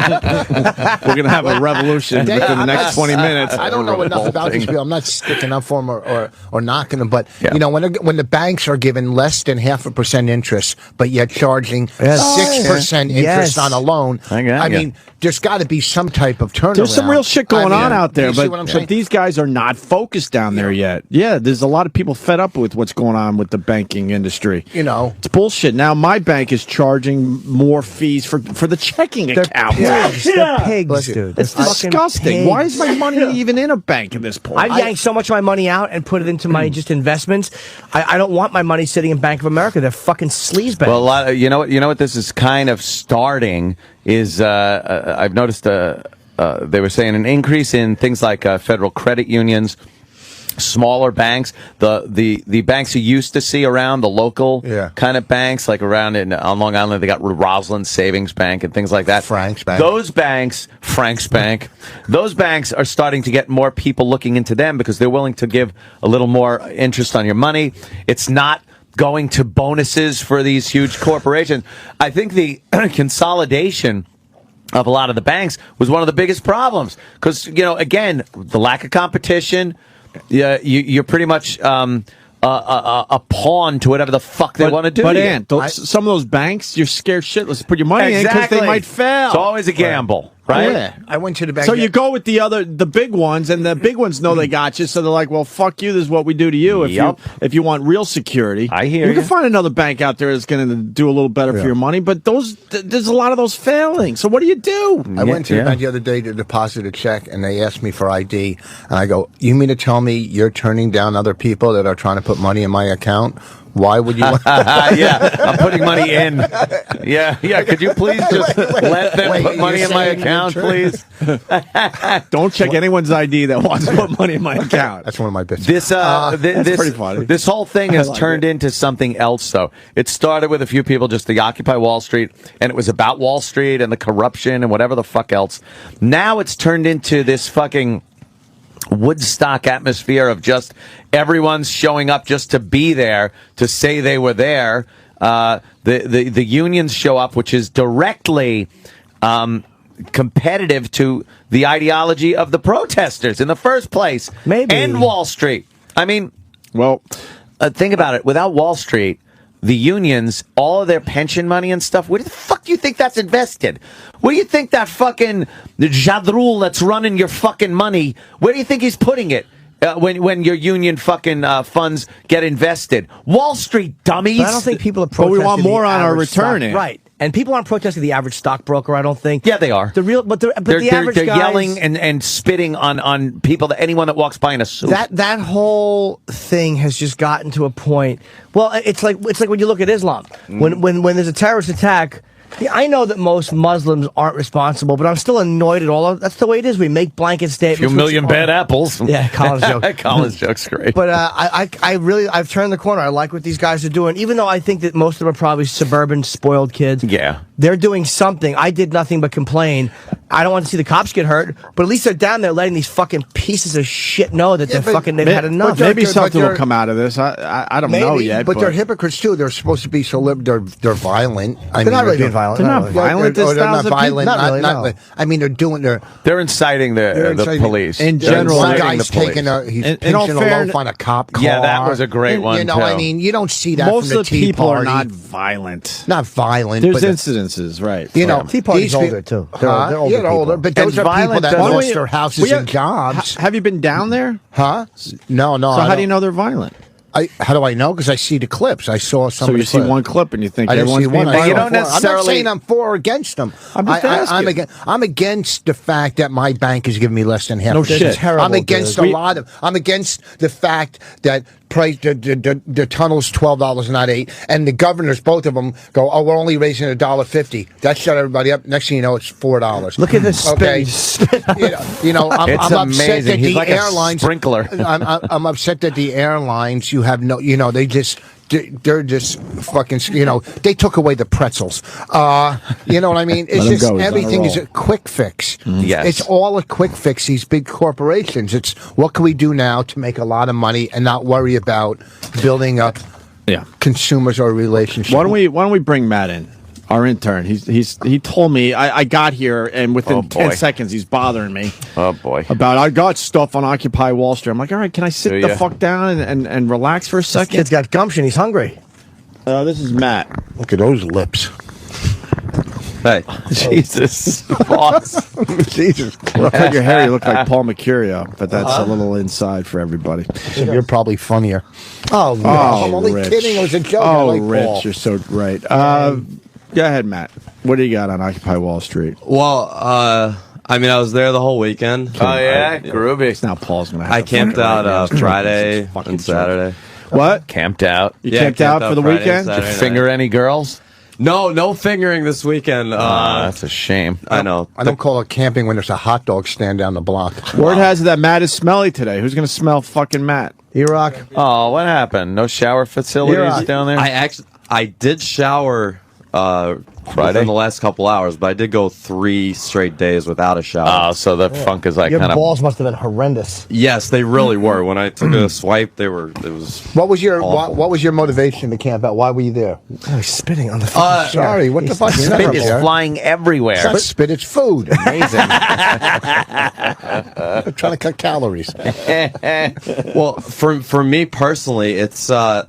[SPEAKER 2] We're going to have a revolution within the next 20 minutes.
[SPEAKER 4] I don't know enough about these people. I'm not sticking up for them or knocking them. But,
[SPEAKER 3] Yeah.
[SPEAKER 4] you know, when the banks are giving less than 0.5% interest, but yet charging 6% interest on a loan, I mean, there's got to be some type of turnaround.
[SPEAKER 2] There's some real shit going on out there,
[SPEAKER 4] you see what I'm saying?
[SPEAKER 2] but these guys are not focused down there yet. Yeah, there's a lot of people fed up with what's going on with the banking industry.
[SPEAKER 4] You know.
[SPEAKER 2] It's bullshit. Now my bank is charging more fees for the checking account.
[SPEAKER 5] Pigs. They're pigs,
[SPEAKER 4] Listen,
[SPEAKER 5] dude.
[SPEAKER 2] It's
[SPEAKER 5] They're fucking
[SPEAKER 2] disgusting.
[SPEAKER 5] pigs.
[SPEAKER 2] Why is my money even in a bank at this point?
[SPEAKER 5] I've yanked so much of my money out and put it into my just investments. I don't want my money sitting in Bank of America. They're fucking sleaze banks.
[SPEAKER 3] Well, you know what this is kind of starting is I've noticed they were saying an increase in things like federal credit unions, smaller banks, the banks you used to see around, the local kind of banks, like around on Long Island, they got Roslyn Savings Bank and things like that.
[SPEAKER 4] Frank's Bank.
[SPEAKER 3] Those banks, Frank's Bank, those banks are starting to get more people looking into them because they're willing to give a little more interest on your money. It's not going to bonuses for these huge corporations. I think the consolidation of a lot of the banks was one of the biggest problems because, you know, again, the lack of competition. Yeah, you're pretty much a pawn to whatever the fuck they want to do.
[SPEAKER 2] But
[SPEAKER 3] to you.
[SPEAKER 2] Ant, some of those banks, you're scared shitless to put your money in because they might fail.
[SPEAKER 3] It's always a gamble, right?
[SPEAKER 2] Yeah.
[SPEAKER 4] I went to the bank.
[SPEAKER 2] So you go with the big ones, and the big ones know they got you, so they're like, well, fuck you, this is what we do to you if you want real security.
[SPEAKER 3] I hear
[SPEAKER 2] you.
[SPEAKER 3] you.
[SPEAKER 2] Can find another bank out there that's going to do a little better for your money, but there's a lot of those failing. So what do you do?
[SPEAKER 4] I went to the bank the other day to deposit a check, and they asked me for ID. And I go, you mean to tell me you're turning down other people that are trying to put money in my account? Why would you want
[SPEAKER 3] Yeah, I'm putting money in. Yeah. Could you please just let them put money in my account, please?
[SPEAKER 2] Don't check anyone's ID that wants to put money in my account.
[SPEAKER 4] That's one of my bits.
[SPEAKER 3] This
[SPEAKER 2] pretty funny.
[SPEAKER 3] This whole thing has turned into something else, though. It started with a few people just to occupy Wall Street, and it was about Wall Street and the corruption and whatever the fuck else. Now it's turned into this fucking Woodstock atmosphere of just everyone's showing up just to be there, to say they were there. The unions show up, which is directly competitive to the ideology of the protesters in the first place.
[SPEAKER 5] Maybe.
[SPEAKER 3] And Wall Street. I mean,
[SPEAKER 2] Well,
[SPEAKER 3] think about it. Without Wall Street, the unions, all of their pension money and stuff, where the fuck do you think that's invested? Where do you think that fucking Jadrul that's running your fucking money, where do you think he's putting it? When your union fucking funds get invested? Wall Street, dummies.
[SPEAKER 5] But I don't think people are
[SPEAKER 2] But
[SPEAKER 5] protesting.
[SPEAKER 2] we want more
[SPEAKER 5] the
[SPEAKER 2] on our
[SPEAKER 5] average
[SPEAKER 2] return,
[SPEAKER 5] stock-
[SPEAKER 2] Ant.
[SPEAKER 5] right? And people aren't protesting the average stockbroker. I don't think.
[SPEAKER 3] Yeah, they are.
[SPEAKER 5] The real, but the average
[SPEAKER 3] they're
[SPEAKER 5] guys,
[SPEAKER 3] yelling and spitting on people, anyone that walks by in a suit.
[SPEAKER 5] that whole thing has just gotten to a point. Well, it's like when you look at Islam. When there's a terrorist attack. Yeah, I know that most Muslims aren't responsible, but I'm still annoyed at all of that's the way it is. We make blanket statements.
[SPEAKER 3] few million bad apples.
[SPEAKER 5] Yeah, Colin's joke.
[SPEAKER 3] Colin's joke's great.
[SPEAKER 5] But I've turned the corner. I like what these guys are doing, even though I think that most of them are probably suburban, spoiled kids.
[SPEAKER 3] Yeah.
[SPEAKER 5] They're doing something. I did nothing but complain. I don't want to see the cops get hurt, but at least they're down there letting these fucking pieces of shit know that they've had enough.
[SPEAKER 2] Maybe something will
[SPEAKER 4] they're-
[SPEAKER 2] come out of this. I don't know yet.
[SPEAKER 4] But they're hypocrites too. They're supposed to be so they're violent.
[SPEAKER 5] They're not really being violent.
[SPEAKER 2] They're not violent.
[SPEAKER 4] They're
[SPEAKER 2] There's
[SPEAKER 4] not
[SPEAKER 2] thousands of
[SPEAKER 4] violent.
[SPEAKER 5] people- Not really, no.
[SPEAKER 4] I mean,
[SPEAKER 3] They're inciting the police.
[SPEAKER 2] In
[SPEAKER 3] They're
[SPEAKER 2] general,
[SPEAKER 4] One
[SPEAKER 3] inciting
[SPEAKER 4] guy's
[SPEAKER 3] the police.
[SPEAKER 4] taking he's
[SPEAKER 2] In all
[SPEAKER 4] pinching a
[SPEAKER 2] fairness-
[SPEAKER 4] loaf on a cop car.
[SPEAKER 3] Yeah, that was a great one,
[SPEAKER 4] You know,
[SPEAKER 3] too.
[SPEAKER 4] I mean, you don't see that
[SPEAKER 2] most
[SPEAKER 4] from the
[SPEAKER 2] of the
[SPEAKER 4] Tea
[SPEAKER 2] people
[SPEAKER 4] Party.
[SPEAKER 2] are not violent.
[SPEAKER 4] Not violent.
[SPEAKER 2] There's
[SPEAKER 4] but
[SPEAKER 2] incidences, right?
[SPEAKER 4] you know,
[SPEAKER 5] Tea Party's
[SPEAKER 4] these
[SPEAKER 5] older,
[SPEAKER 4] people-
[SPEAKER 5] too. They're older
[SPEAKER 4] Yeah, they're
[SPEAKER 5] people.
[SPEAKER 4] older. But those
[SPEAKER 3] And
[SPEAKER 4] are people
[SPEAKER 3] violent
[SPEAKER 4] that
[SPEAKER 3] doesn't-
[SPEAKER 4] lost their houses and jobs.
[SPEAKER 2] Have you been down there?
[SPEAKER 4] Huh? No.
[SPEAKER 2] So how do you know they're violent?
[SPEAKER 4] How do I know? Because I see the clips. I saw some.
[SPEAKER 2] So
[SPEAKER 4] of
[SPEAKER 2] you
[SPEAKER 4] the
[SPEAKER 2] see
[SPEAKER 4] clips.
[SPEAKER 2] one clip and you think
[SPEAKER 4] I didn't
[SPEAKER 2] everyone's
[SPEAKER 4] see
[SPEAKER 2] being
[SPEAKER 4] one.
[SPEAKER 3] And you
[SPEAKER 2] violent.
[SPEAKER 3] don't
[SPEAKER 4] I'm not
[SPEAKER 3] necessarily-
[SPEAKER 4] saying I'm for or against them.
[SPEAKER 2] I'm just asking.
[SPEAKER 4] I'm against the fact that my bank is giving me less than half.
[SPEAKER 2] No
[SPEAKER 4] a percent.
[SPEAKER 2] shit.
[SPEAKER 5] Terrible,
[SPEAKER 4] I'm against
[SPEAKER 5] dude.
[SPEAKER 4] I'm against the fact that the tunnel's $12, not $8, and the governors, both of them, go, "Oh, we're only raising $1.50." That shut everybody up. Next thing you know, it's $4.
[SPEAKER 5] Look at this
[SPEAKER 4] Okay.
[SPEAKER 5] spit.
[SPEAKER 4] You know, I'm
[SPEAKER 3] It's
[SPEAKER 4] upset
[SPEAKER 3] amazing.
[SPEAKER 4] that
[SPEAKER 3] He's
[SPEAKER 4] the
[SPEAKER 3] like a
[SPEAKER 4] airlines.
[SPEAKER 3] sprinkler.
[SPEAKER 4] I'm upset that the airlines. You have no. You know, they just they're just fucking, they took away the pretzels. You know what I mean? It's just everything is a quick fix.
[SPEAKER 3] Yes.
[SPEAKER 4] It's all a quick fix, these big corporations. It's what can we do now to make a lot of money and not worry about building up consumers or relationships.
[SPEAKER 2] Why don't we bring Matt in? Our intern. He told me I got here and within 10 seconds he's bothering me.
[SPEAKER 3] Oh boy.
[SPEAKER 2] About I got stuff on Occupy Wall Street. I'm like, all right, can I sit the fuck down and relax for a second?
[SPEAKER 5] This kid's got gumption. He's hungry.
[SPEAKER 2] This is Matt.
[SPEAKER 4] Look at those lips.
[SPEAKER 3] Hey, Jesus, boss.
[SPEAKER 4] Jesus
[SPEAKER 2] Look at your hair. You look like Paul Mercurio, but that's a little inside for everybody.
[SPEAKER 4] You're probably funnier. Oh, no.
[SPEAKER 2] Oh,
[SPEAKER 4] I'm only
[SPEAKER 2] Rich.
[SPEAKER 4] kidding. It was a joke.
[SPEAKER 2] Oh,
[SPEAKER 4] I like
[SPEAKER 2] Rich,
[SPEAKER 4] Paul.
[SPEAKER 2] you're so right. Go ahead, Matt. What do you got on Occupy Wall Street?
[SPEAKER 1] Well, I mean, I was there the whole weekend.
[SPEAKER 3] Oh yeah, groovy.
[SPEAKER 2] Now Paul's gonna have
[SPEAKER 1] I
[SPEAKER 2] to
[SPEAKER 1] camped
[SPEAKER 2] fucking
[SPEAKER 1] out
[SPEAKER 2] right now.
[SPEAKER 1] Friday
[SPEAKER 2] Fucking
[SPEAKER 1] and Saturday.
[SPEAKER 2] What?
[SPEAKER 3] Camped out.
[SPEAKER 2] You
[SPEAKER 1] Yeah,
[SPEAKER 2] camped out for the
[SPEAKER 1] Friday and
[SPEAKER 2] weekend?
[SPEAKER 1] Saturday
[SPEAKER 3] Did you finger any girls?
[SPEAKER 1] No fingering this weekend.
[SPEAKER 3] That's a shame.
[SPEAKER 1] I know.
[SPEAKER 4] I don't call it camping when there's a hot dog stand down the block.
[SPEAKER 2] Word has it that Matt is smelly today. Who's gonna smell fucking Matt?
[SPEAKER 5] E-Rock.
[SPEAKER 3] Oh, what happened? No shower facilities down there?
[SPEAKER 1] I did shower
[SPEAKER 3] Friday?
[SPEAKER 1] within the last couple hours, but I did go 3 straight days without a shower.
[SPEAKER 3] Oh, so the funk is like
[SPEAKER 5] Your
[SPEAKER 3] kind of.
[SPEAKER 5] balls must have been horrendous.
[SPEAKER 1] Yes, they really were. When I took a swipe, it was.
[SPEAKER 4] What was your
[SPEAKER 1] awful.
[SPEAKER 4] what was your motivation to camp out? Why were you there?
[SPEAKER 5] Oh, he's spitting on the fucking chair.
[SPEAKER 4] Sorry, what the fuck? You're not
[SPEAKER 3] Spit
[SPEAKER 4] up
[SPEAKER 3] is
[SPEAKER 4] there.
[SPEAKER 3] flying everywhere.
[SPEAKER 4] It's not spit, it's food.
[SPEAKER 3] Amazing.
[SPEAKER 4] I'm trying to cut calories.
[SPEAKER 1] Well, for me personally, it's to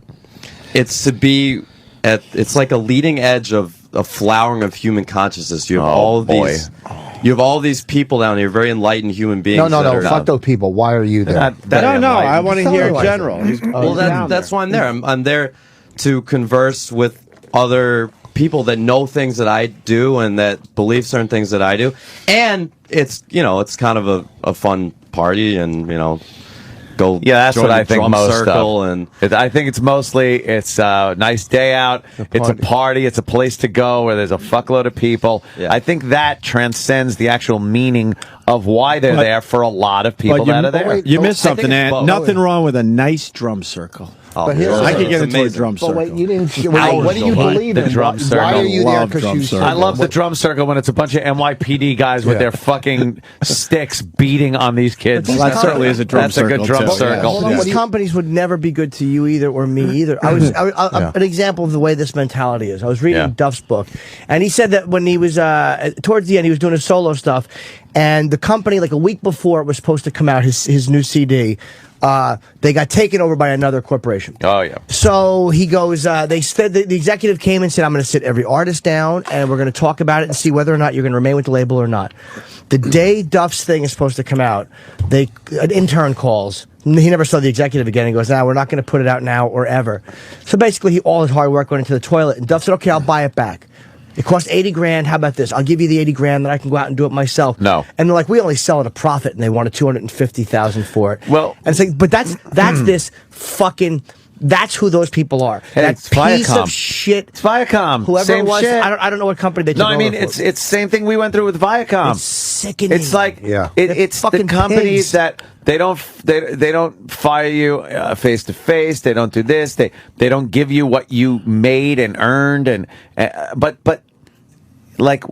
[SPEAKER 1] be it's like a leading edge of a flowering of human consciousness. You have you have all these people down here, very enlightened human beings.
[SPEAKER 4] No. Fuck those people. Why are you there?
[SPEAKER 2] I want to hear in general.
[SPEAKER 1] Well, that's why I'm there. I'm there to converse with other people that know things that I do and that believe certain things that I do. And it's kind of a fun party and, go
[SPEAKER 3] Yeah, that's
[SPEAKER 1] join
[SPEAKER 3] what
[SPEAKER 1] the
[SPEAKER 3] I think
[SPEAKER 1] drum
[SPEAKER 3] most
[SPEAKER 1] circle
[SPEAKER 3] of.
[SPEAKER 1] and
[SPEAKER 3] I think it's a nice day out. It's a party. It's a place to go where there's a fuckload of people.
[SPEAKER 1] Yeah.
[SPEAKER 3] I think that transcends the actual meaning of why they're there for a lot of people that are there.
[SPEAKER 2] You missed something,
[SPEAKER 1] it's
[SPEAKER 2] Ant.
[SPEAKER 1] both.
[SPEAKER 2] Nothing wrong with a nice drum circle.
[SPEAKER 4] But here's
[SPEAKER 2] I could get
[SPEAKER 1] it's
[SPEAKER 2] into a
[SPEAKER 1] amazing.
[SPEAKER 2] drum
[SPEAKER 4] But
[SPEAKER 2] circle.
[SPEAKER 4] wait, you didn't.
[SPEAKER 1] Hours
[SPEAKER 4] What do you
[SPEAKER 1] go by.
[SPEAKER 4] believe
[SPEAKER 3] The
[SPEAKER 4] in?
[SPEAKER 3] drum
[SPEAKER 4] Why
[SPEAKER 3] circle.
[SPEAKER 4] are you there?
[SPEAKER 2] Love
[SPEAKER 4] Because
[SPEAKER 2] drum
[SPEAKER 4] you.
[SPEAKER 2] circle.
[SPEAKER 3] I love the drum circle when it's a bunch of NYPD guys with
[SPEAKER 4] Yeah.
[SPEAKER 3] their fucking sticks beating on these kids.
[SPEAKER 2] Well, that certainly is a drum
[SPEAKER 3] That's
[SPEAKER 2] circle.
[SPEAKER 3] a good drum
[SPEAKER 2] too.
[SPEAKER 3] circle.
[SPEAKER 5] Hold on, these companies would never be good to you either, or me either. An example of the way this mentality is. I was reading Duff's book, and he said that when he was towards the end, he was doing his solo stuff, and the company, like a week before it was supposed to come out, his new CD, they got taken over by another corporation.
[SPEAKER 3] Oh, yeah.
[SPEAKER 5] So he goes, they said the executive came and said, I'm going to sit every artist down and we're going to talk about it and see whether or not you're going to remain with the label or not. The day Duff's thing is supposed to come out, an intern calls. He never saw the executive again. He goes, we're not going to put it out now or ever. So basically, all his hard work went into the toilet. And Duff said, okay, I'll buy it back. It cost $80,000. How about this? I'll give you the $80,000, then I can go out and do it myself.
[SPEAKER 3] No.
[SPEAKER 5] And they're like, we only sell at a profit, and they wanted $250,000 for it.
[SPEAKER 3] Well,
[SPEAKER 5] and it's like, but that's this fucking. That's who those people are.
[SPEAKER 3] Hey,
[SPEAKER 5] that
[SPEAKER 3] it's
[SPEAKER 5] piece
[SPEAKER 3] Viacom.
[SPEAKER 5] of shit.
[SPEAKER 3] It's Viacom.
[SPEAKER 5] Whoever
[SPEAKER 3] Same
[SPEAKER 5] it was,
[SPEAKER 3] shit.
[SPEAKER 5] I don't know what company they took
[SPEAKER 3] No, I mean
[SPEAKER 5] over for.
[SPEAKER 3] it's same thing we went through with Viacom.
[SPEAKER 5] It's sickening.
[SPEAKER 3] It's like it's the
[SPEAKER 5] fucking
[SPEAKER 3] companies
[SPEAKER 5] pigs.
[SPEAKER 3] that they don't fire you face to face. They don't do this. They don't give you what you made and earned and but. Like,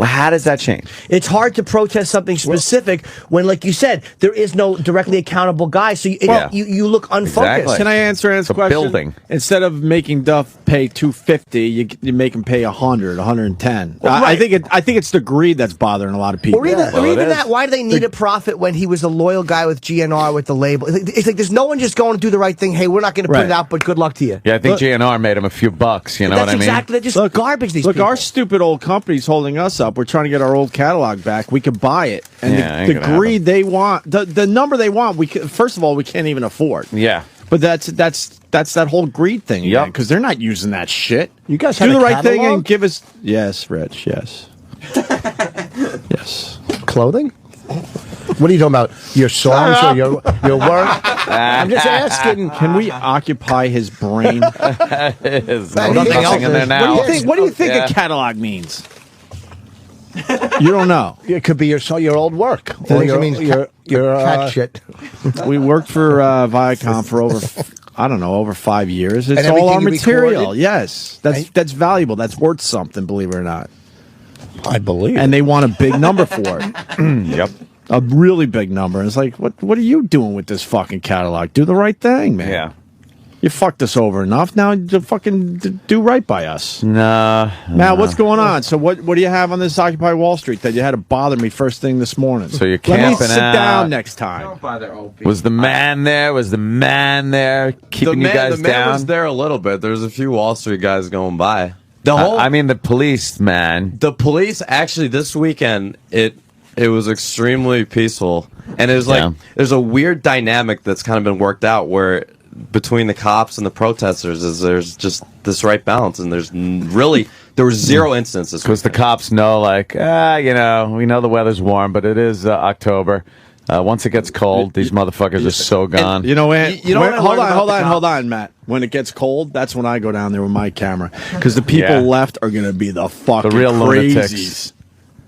[SPEAKER 3] how does that change?
[SPEAKER 5] It's hard to protest something specific when, like you said, there is no directly accountable guy. So you look unfocused.
[SPEAKER 3] Exactly.
[SPEAKER 2] Can I answer Ant's question?
[SPEAKER 3] Building.
[SPEAKER 2] Instead of making Duff pay $250, you make him pay $100, $110.
[SPEAKER 5] Well,
[SPEAKER 2] I
[SPEAKER 5] right.
[SPEAKER 2] think it's the greed that's bothering a lot of people.
[SPEAKER 5] Or even,
[SPEAKER 3] Well, it is.
[SPEAKER 5] that, why do they need a profit when he was a loyal guy with GNR with the label? It's like there's no one just going to do the right thing. Hey, we're not going to put
[SPEAKER 2] Right.
[SPEAKER 5] it out, but good luck to you.
[SPEAKER 3] Yeah, I think GNR made him a few bucks. You know
[SPEAKER 5] That's
[SPEAKER 3] what I mean?
[SPEAKER 5] exactly. They're just garbage. These
[SPEAKER 2] Look,
[SPEAKER 5] people.
[SPEAKER 2] our stupid old company's holding us up. We're trying to get our old catalog back. We could buy it, and
[SPEAKER 3] Yeah, ain't
[SPEAKER 2] the
[SPEAKER 3] gonna
[SPEAKER 2] greed they want, the number they want, first of all, we can't even afford.
[SPEAKER 3] Yeah.
[SPEAKER 2] But that's that whole greed thing.
[SPEAKER 3] Yep.
[SPEAKER 2] Because they're not using that shit.
[SPEAKER 4] You guys
[SPEAKER 2] do
[SPEAKER 4] have
[SPEAKER 2] the
[SPEAKER 4] a
[SPEAKER 2] right thing
[SPEAKER 4] catalog?
[SPEAKER 2] and give us. Yes, Rich. Yes. Yes.
[SPEAKER 4] Clothing? What are you talking about? Your songs or your work? I'm just asking.
[SPEAKER 2] Can we occupy his brain?
[SPEAKER 3] There's
[SPEAKER 4] Nothing
[SPEAKER 3] nothing
[SPEAKER 4] else
[SPEAKER 3] in there
[SPEAKER 4] is-
[SPEAKER 3] now.
[SPEAKER 2] What do you think
[SPEAKER 3] Yeah.
[SPEAKER 2] a catalog means? You don't know.
[SPEAKER 4] It could be your old work. Or
[SPEAKER 2] It means
[SPEAKER 4] your cat shit.
[SPEAKER 2] We worked for Viacom for over I don't know, over 5 years. It's
[SPEAKER 4] And
[SPEAKER 2] all our
[SPEAKER 4] everything you
[SPEAKER 2] material.
[SPEAKER 4] recorded?
[SPEAKER 2] Yes, that's valuable. That's worth something, believe it or not.
[SPEAKER 4] I believe.
[SPEAKER 2] And they want a big number for it.
[SPEAKER 3] Yep.
[SPEAKER 2] A really big number. And it's like, what are you doing with this fucking catalog? Do the right thing, man.
[SPEAKER 3] Yeah.
[SPEAKER 2] You fucked us over enough. Now fucking do right by us.
[SPEAKER 3] Nah.
[SPEAKER 2] Matt, what's going on? So what do you have on this Occupy Wall Street that you had to bother me first thing this morning?
[SPEAKER 3] So you're
[SPEAKER 2] Let me
[SPEAKER 3] camping
[SPEAKER 2] sit
[SPEAKER 3] out.
[SPEAKER 2] down next time.
[SPEAKER 1] Don't bother Opie.
[SPEAKER 3] Was the man there? Was the man there keeping you guys
[SPEAKER 1] the man
[SPEAKER 3] down?
[SPEAKER 1] was there a little bit. There's a few Wall Street guys going by. The whole,
[SPEAKER 3] I mean, the police, man.
[SPEAKER 1] the police actually this weekend it was extremely peaceful, and it was like there's a weird dynamic that's kind of been worked out where between the cops and the protesters is there's just this right balance, and there were zero instances
[SPEAKER 3] Because the cops know, like, we know the weather's warm, but it is October. Once it gets cold, these motherfuckers are so gone.
[SPEAKER 2] You know what?
[SPEAKER 1] You know what I
[SPEAKER 2] hold
[SPEAKER 1] learned about the
[SPEAKER 2] hold on, Matt. When it gets cold, that's when I go down there with my camera because the people
[SPEAKER 3] Yeah.
[SPEAKER 2] left are going to be the fucking
[SPEAKER 3] The real
[SPEAKER 2] crazies.
[SPEAKER 3] lunatics.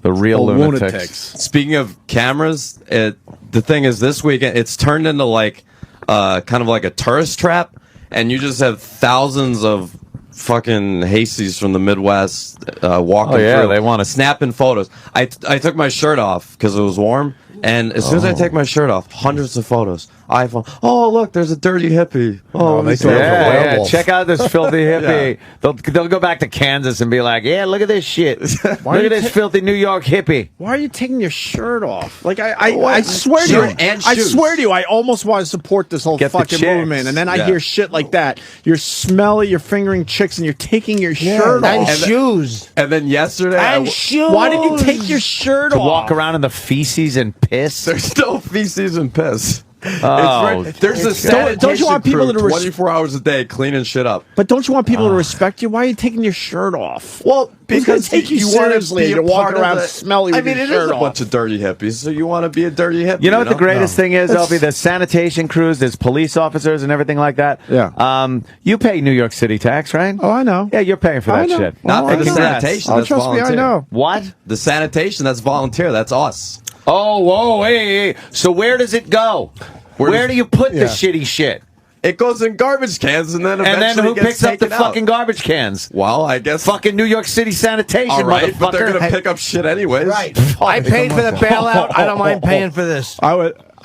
[SPEAKER 3] The real
[SPEAKER 2] The
[SPEAKER 3] lunatics.
[SPEAKER 1] Speaking of cameras, the thing is this weekend it's turned into like kind of like a tourist trap, and you just have thousands of fucking hasties from the Midwest walking through.
[SPEAKER 3] They want to
[SPEAKER 1] snapping photos. I took my shirt off because it was warm, and as soon as I take my shirt off, hundreds of photos. iPhone. Oh, look, there's a dirty hippie. Oh,
[SPEAKER 4] they
[SPEAKER 1] let me
[SPEAKER 4] thought it was a
[SPEAKER 3] Yeah,
[SPEAKER 4] werewolf.
[SPEAKER 3] check out this filthy hippie. They'll go back to Kansas and be like, yeah, look at this shit. Look at this filthy New York hippie.
[SPEAKER 2] Why are you taking your shirt off? Like I swear to you,
[SPEAKER 1] Shirt and
[SPEAKER 2] I
[SPEAKER 1] shoes.
[SPEAKER 2] swear to you, I almost want to support this whole
[SPEAKER 3] Get the
[SPEAKER 2] fucking
[SPEAKER 3] chicks.
[SPEAKER 2] movement, and then I
[SPEAKER 1] Yeah.
[SPEAKER 2] hear shit like that. You're smelly, you're fingering chicks, and you're taking your shirt
[SPEAKER 5] And
[SPEAKER 2] off.
[SPEAKER 5] shoes.
[SPEAKER 1] And then yesterday,
[SPEAKER 5] And shoes.
[SPEAKER 2] Why did you take your shirt
[SPEAKER 3] To
[SPEAKER 2] off?
[SPEAKER 3] walk around in the feces and piss.
[SPEAKER 1] there's no feces and piss.
[SPEAKER 3] Oh,
[SPEAKER 1] There's a sanitation
[SPEAKER 2] Don't you want people
[SPEAKER 1] crew
[SPEAKER 2] to
[SPEAKER 1] 24 hours a day cleaning shit up?
[SPEAKER 2] But don't you want people to respect you? Why are you taking your shirt off?
[SPEAKER 1] Well,
[SPEAKER 2] Who's gonna
[SPEAKER 1] because
[SPEAKER 2] take you
[SPEAKER 1] wanna
[SPEAKER 2] seriously
[SPEAKER 1] be
[SPEAKER 2] and
[SPEAKER 1] a
[SPEAKER 2] you're walking
[SPEAKER 1] part of
[SPEAKER 2] around
[SPEAKER 1] the-
[SPEAKER 2] smelly
[SPEAKER 1] I
[SPEAKER 2] with
[SPEAKER 1] mean,
[SPEAKER 2] your
[SPEAKER 1] it
[SPEAKER 2] shirt
[SPEAKER 1] is a
[SPEAKER 2] off.
[SPEAKER 1] bunch of dirty hippies, so you want to be a dirty hippie.
[SPEAKER 3] You know what the greatest
[SPEAKER 1] No.
[SPEAKER 3] thing is, Opie? There's sanitation crews, there's police officers and everything like that.
[SPEAKER 2] Yeah.
[SPEAKER 3] You pay New York City tax, right?
[SPEAKER 2] Oh, I know.
[SPEAKER 3] Yeah, you're paying for
[SPEAKER 2] I
[SPEAKER 3] that
[SPEAKER 2] know.
[SPEAKER 3] shit.
[SPEAKER 1] Not for
[SPEAKER 3] And
[SPEAKER 1] the
[SPEAKER 3] congrats.
[SPEAKER 1] sanitation.
[SPEAKER 2] Oh,
[SPEAKER 1] That's
[SPEAKER 2] trust me, I
[SPEAKER 1] volunteer.
[SPEAKER 2] know.
[SPEAKER 3] What?
[SPEAKER 1] The sanitation, that's volunteer. That's us.
[SPEAKER 3] Oh, whoa, hey. So where does it go? Where do you put the
[SPEAKER 4] Yeah.
[SPEAKER 3] shitty shit?
[SPEAKER 1] It goes in garbage cans, and then
[SPEAKER 3] And
[SPEAKER 1] eventually
[SPEAKER 3] then who
[SPEAKER 1] gets
[SPEAKER 3] picks up the
[SPEAKER 1] taken out.
[SPEAKER 3] fucking garbage cans?
[SPEAKER 1] Well, I guess
[SPEAKER 3] Fucking New York City sanitation,
[SPEAKER 1] all right, but they're
[SPEAKER 3] motherfucker.
[SPEAKER 1] gonna pick up shit anyways.
[SPEAKER 5] Right. I paid for the bailout. I don't mind paying for this.